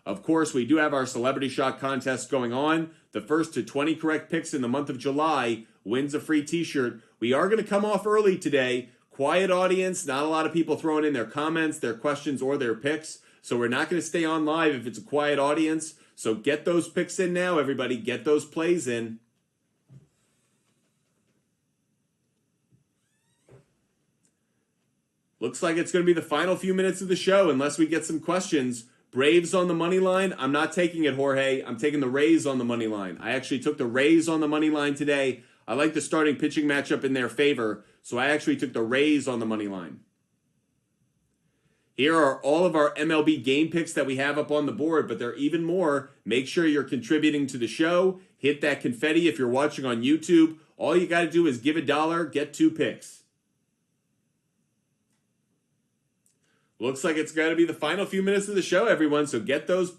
Of course, we do have our Celebrity Shot contest going on. The first to 20 correct picks in the month of July wins a free t-shirt. We are going to come off early today. Quiet audience, not a lot of people throwing in their comments, their questions, or their picks. So we're not going to stay on live if it's a quiet audience. So get those picks in now, everybody. Get those plays in. Looks like it's going to be the final few minutes of the show unless we get some questions. Braves on the money line. I'm not taking it, Jorge. I'm taking the Rays on the money line. I actually took the Rays on the money line today. I like the starting pitching matchup in their favor, so I actually took the Rays on the money line. Here are all of our MLB game picks that we have up on the board, but there are even more. Make sure you're contributing to the show. Hit that confetti if you're watching on YouTube. All you got to do is give $1, get 2 picks. Looks like it's got to be the final few minutes of the show, everyone, so get those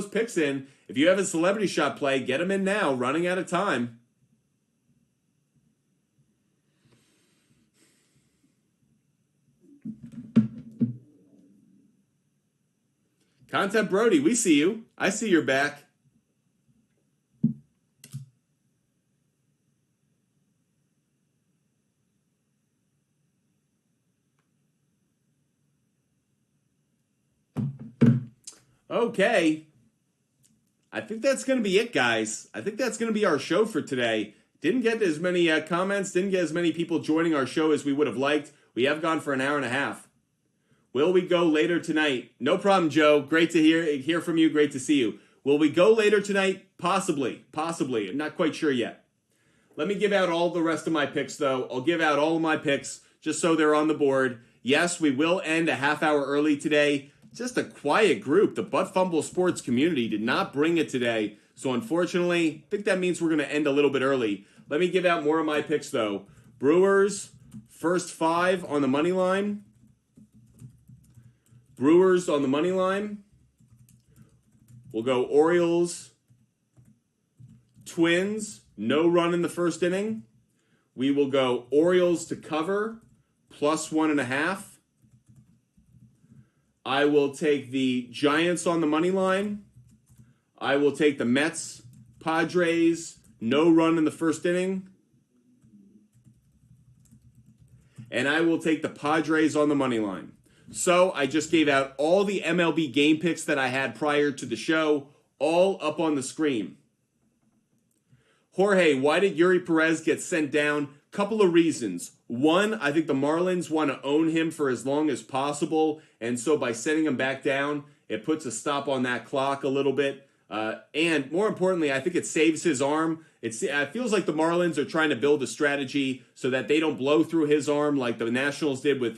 picks in. If you have a Celebrity Shot play, get them in now. Running out of time. Content Brody, we see you. I see you're back. Okay. I think that's going to be it, guys. I think that's going to be our show for today. Didn't get as many comments, didn't get as many people joining our show as we would have liked. We have gone for an hour and a half. Will we go later tonight? No problem, Joe. Great to hear from you. Great to see you. Will we go later tonight? Possibly. I'm not quite sure yet. Let me give out all the rest of my picks, though. I'll give out all of my picks just so they're on the board. Yes, we will end a half hour early today. Just a quiet group. The Butt Fumble sports community did not bring it today. So unfortunately, I think that means we're going to end a little bit early. Let me give out more of my picks, though. Brewers, first 5 on the money line. Brewers on the money line. We'll go Orioles, Twins, no run in the first inning. We will go Orioles to cover, plus 1.5. I will take the Giants on the money line. I will take the Mets, Padres, no run in the first inning. And I will take the Padres on the money line. So I just gave out all the MLB game picks that I had prior to the show, all up on the screen. Jorge, why did Yuri Perez get sent down? Couple of reasons. One, I think the Marlins want to own him for as long as possible, and so by sending him back down, it puts a stop on that clock a little bit. And more importantly, I think it saves his arm. It feels like the Marlins are trying to build a strategy so that they don't blow through his arm like the Nationals did with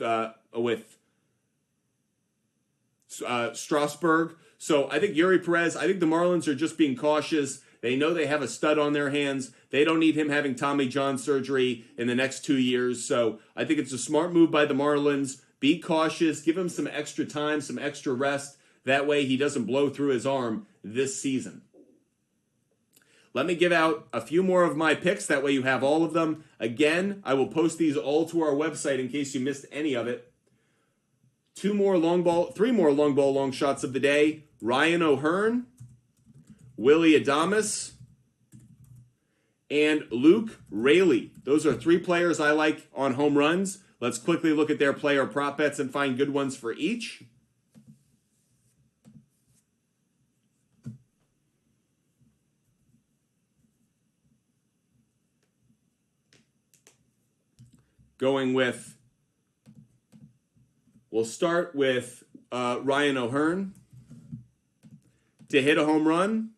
Strasburg. So I think Yuri Perez, I think the Marlins are just being cautious. They know they have a stud on their hands. They don't need him having Tommy John surgery in the next 2 years. So I think it's a smart move by the Marlins. Be cautious. Give him some extra time, some extra rest. That way he doesn't blow through his arm this season. Let me give out a few more of my picks. That way you have all of them. Again, I will post these all to our website in case you missed any of it. 3 more long ball shots of the day. Ryan O'Hearn, Willie Adames, and Luke Raley. Those are 3 players I like on home runs. Let's quickly look at their player prop bets and find good ones for each. We'll start with Ryan O'Hearn to hit a home run.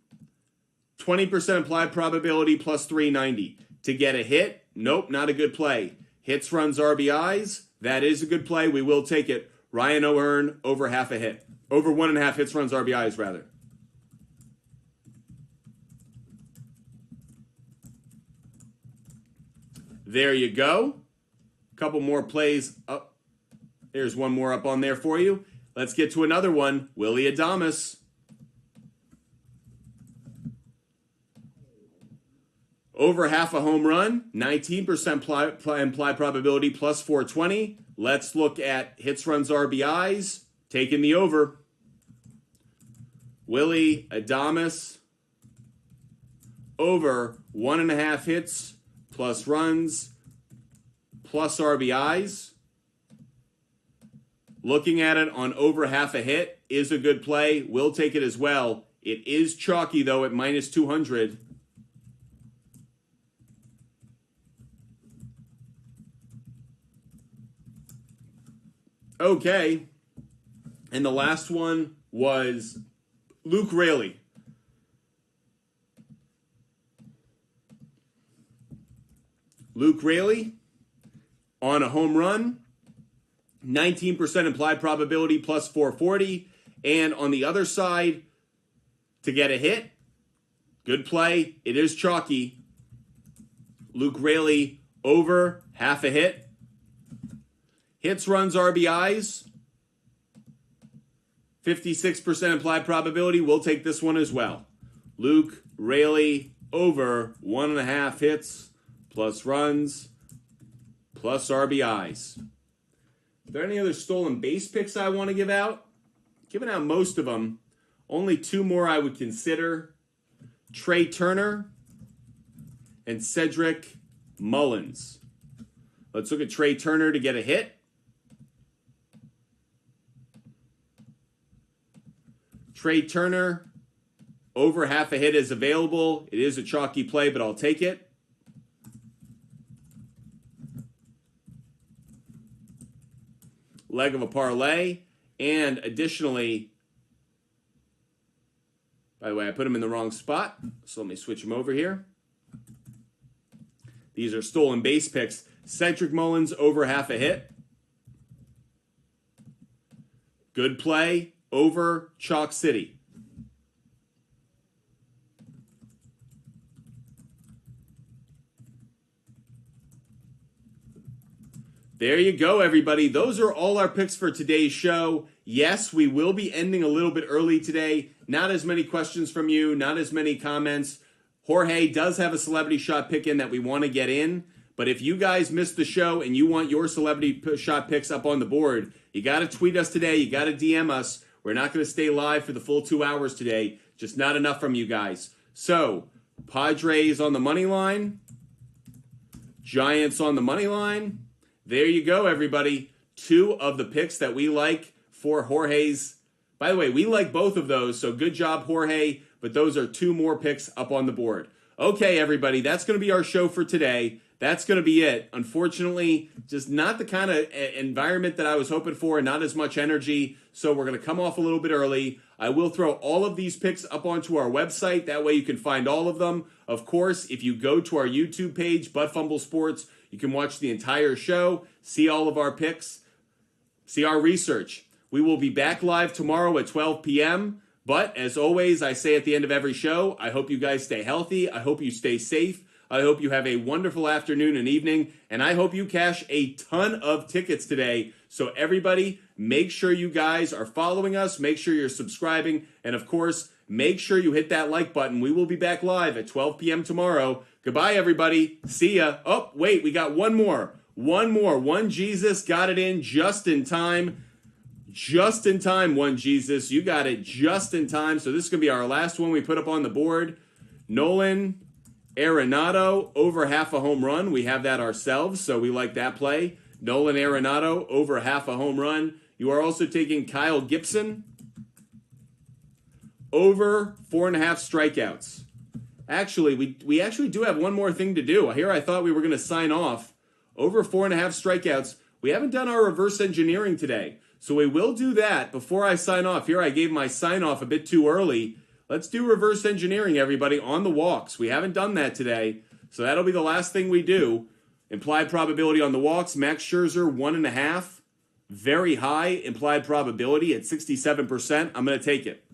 20% implied probability plus 390. To get a hit, nope, not a good play. Hits, runs, RBIs, that is a good play. We will take it. Ryan O'Hearn over half a hit. Over 1.5 hits, runs, RBIs, rather. There you go. Couple more plays up. There's one more up on there for you. Let's get to another one. Willie Adames. Over half a home run, 19% implied probability, plus 420. Let's look at hits, runs, RBIs. Taking the over. Willie Adames. Over 1.5 hits, plus runs, plus RBIs. Looking at it on over half a hit is a good play. We'll take it as well. It is chalky, though, at minus 200. Okay. And the last one was Luke Raley. Luke Raley on a home run. 19% implied probability plus 440. And on the other side, to get a hit, good play. It is chalky. Luke Raley over half a hit. Hits, runs, RBIs. 56% implied probability. We'll take this one as well. Luke Raley over 1.5 hits plus runs plus RBIs. Are there any other stolen base picks I want to give out? Giving out most of them. Only 2 more I would consider. Trey Turner and Cedric Mullins. Let's look at Trey Turner to get a hit. Trey Turner, over half a hit is available. It is a chalky play, but I'll take it. Leg of a parlay. And additionally, by the way, I put him in the wrong spot, so let me switch him over here. These are stolen base picks. Cedric Mullins, over half a hit. Good play, over Chalk City. There you go, everybody. Those are all our picks for today's show. Yes, we will be ending a little bit early today. Not as many questions from you, not as many comments. Jorge does have a celebrity shot pick in that we want to get in. But if you guys missed the show and you want your celebrity shot picks up on the board, you got to tweet us today. You got to DM us. We're not going to stay live for the full 2 hours today. Just not enough from you guys. So, Padres on the money line. Giants on the money line. There you go, everybody. 2 of the picks that we like for Jorge's. By the way, we like both of those, so good job, Jorge. But those are 2 more picks up on the board. Okay, everybody, that's going to be our show for today. That's going to be it. Unfortunately, just not the kind of environment that I was hoping for and not as much energy. So we're going to come off a little bit early. I will throw all of these picks up onto our website. That way you can find all of them. Of course, if you go to our YouTube page, But Fumble Sports, you can watch the entire show, see all of our picks, see our research. We will be back live tomorrow at 12 p.m. But as always, I say at the end of every show, I hope you guys stay healthy. I hope you stay safe. I hope you have a wonderful afternoon and evening. And I hope you cash a ton of tickets today. So everybody, make sure you guys are following us. Make sure you're subscribing. And of course, make sure you hit that like button. We will be back live at 12 p.m. tomorrow. Goodbye, everybody. See ya. Oh, wait, we got one more. One Jesus got it in just in time. Just in time, One Jesus. You got it just in time. So this is going to be our last one we put up on the board. Nolan Arenado, over half a home run. We have that ourselves, so we like that play. Nolan Arenado, over half a home run. You are also taking Kyle Gibson, over 4.5 strikeouts. Actually, we actually do have one more thing to do. Here I thought we were going to sign off. Over 4.5 strikeouts. We haven't done our reverse engineering today. So we will do that before I sign off. Here I gave my sign off a bit too early. Let's do reverse engineering, everybody, on the walks. We haven't done that today. So that'll be the last thing we do. Implied probability on the walks. Max Scherzer, 1.5. Very high implied probability at 67%. I'm going to take it.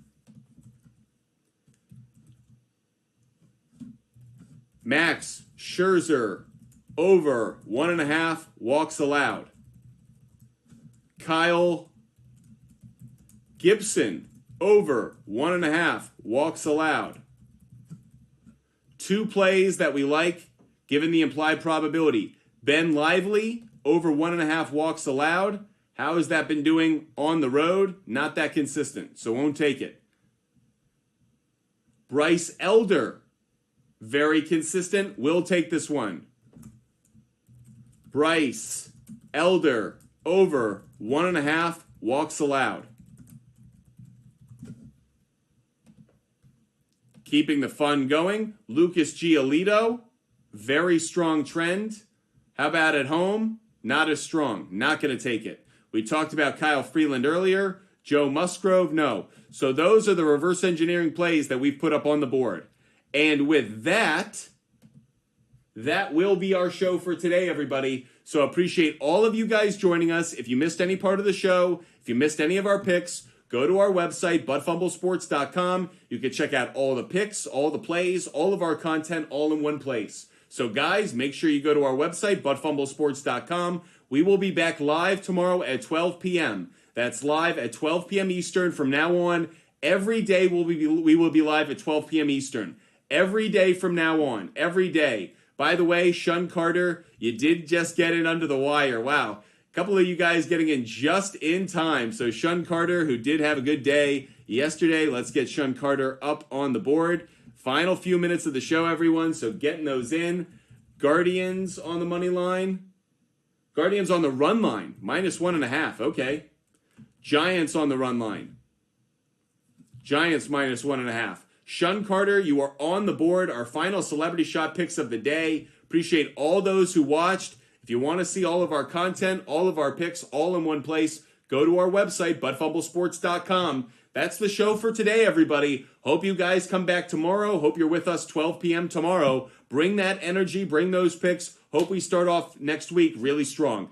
Max Scherzer, over 1.5 walks allowed. Kyle Gibson, over 1.5 walks allowed. 2 plays that we like, given the implied probability. Ben Lively, over 1.5 walks allowed. How has that been doing on the road? Not that consistent, so won't take it. Bryce Elder, very consistent. Will take this one. Bryce Elder, over 1.5 walks allowed. Keeping the fun going, Lucas Giolito, very strong trend. How about at home? Not as strong. Not going to take it. We talked about Kyle Freeland earlier. Joe Musgrove, no. So those are the reverse engineering plays that we've put up on the board. And with that, that will be our show for today, everybody. So appreciate all of you guys joining us. If you missed any part of the show, if you missed any of our picks, go to our website, butfumblesports.com. You can check out all the picks, all the plays, all of our content, all in one place. So guys, make sure you go to our website, butfumblesports.com. We will be back live tomorrow at 12 p.m. That's live at 12 p.m. Eastern from now on. Every day we will be live at 12 p.m. Eastern. Every day from now on. Every day. By the way, Shun Carter, you did just get in under the wire. Wow. A couple of you guys getting in just in time. So Shun Carter, who did have a good day yesterday, let's get Shun Carter up on the board. Final few minutes of the show, everyone. So getting those in. Guardians on the money line. Guardians on the run line. -1.5. Okay. Giants on the run line. Giants minus 1.5. Shun Carter, you are on the board. Our final celebrity shot picks of the day. Appreciate all those who watched. If you want to see all of our content, all of our picks, all in one place, go to our website, buttfumblesports.com. That's the show for today, everybody. Hope you guys come back tomorrow. Hope you're with us 12 p.m. tomorrow. Bring that energy, bring those picks. Hope we start off next week really strong.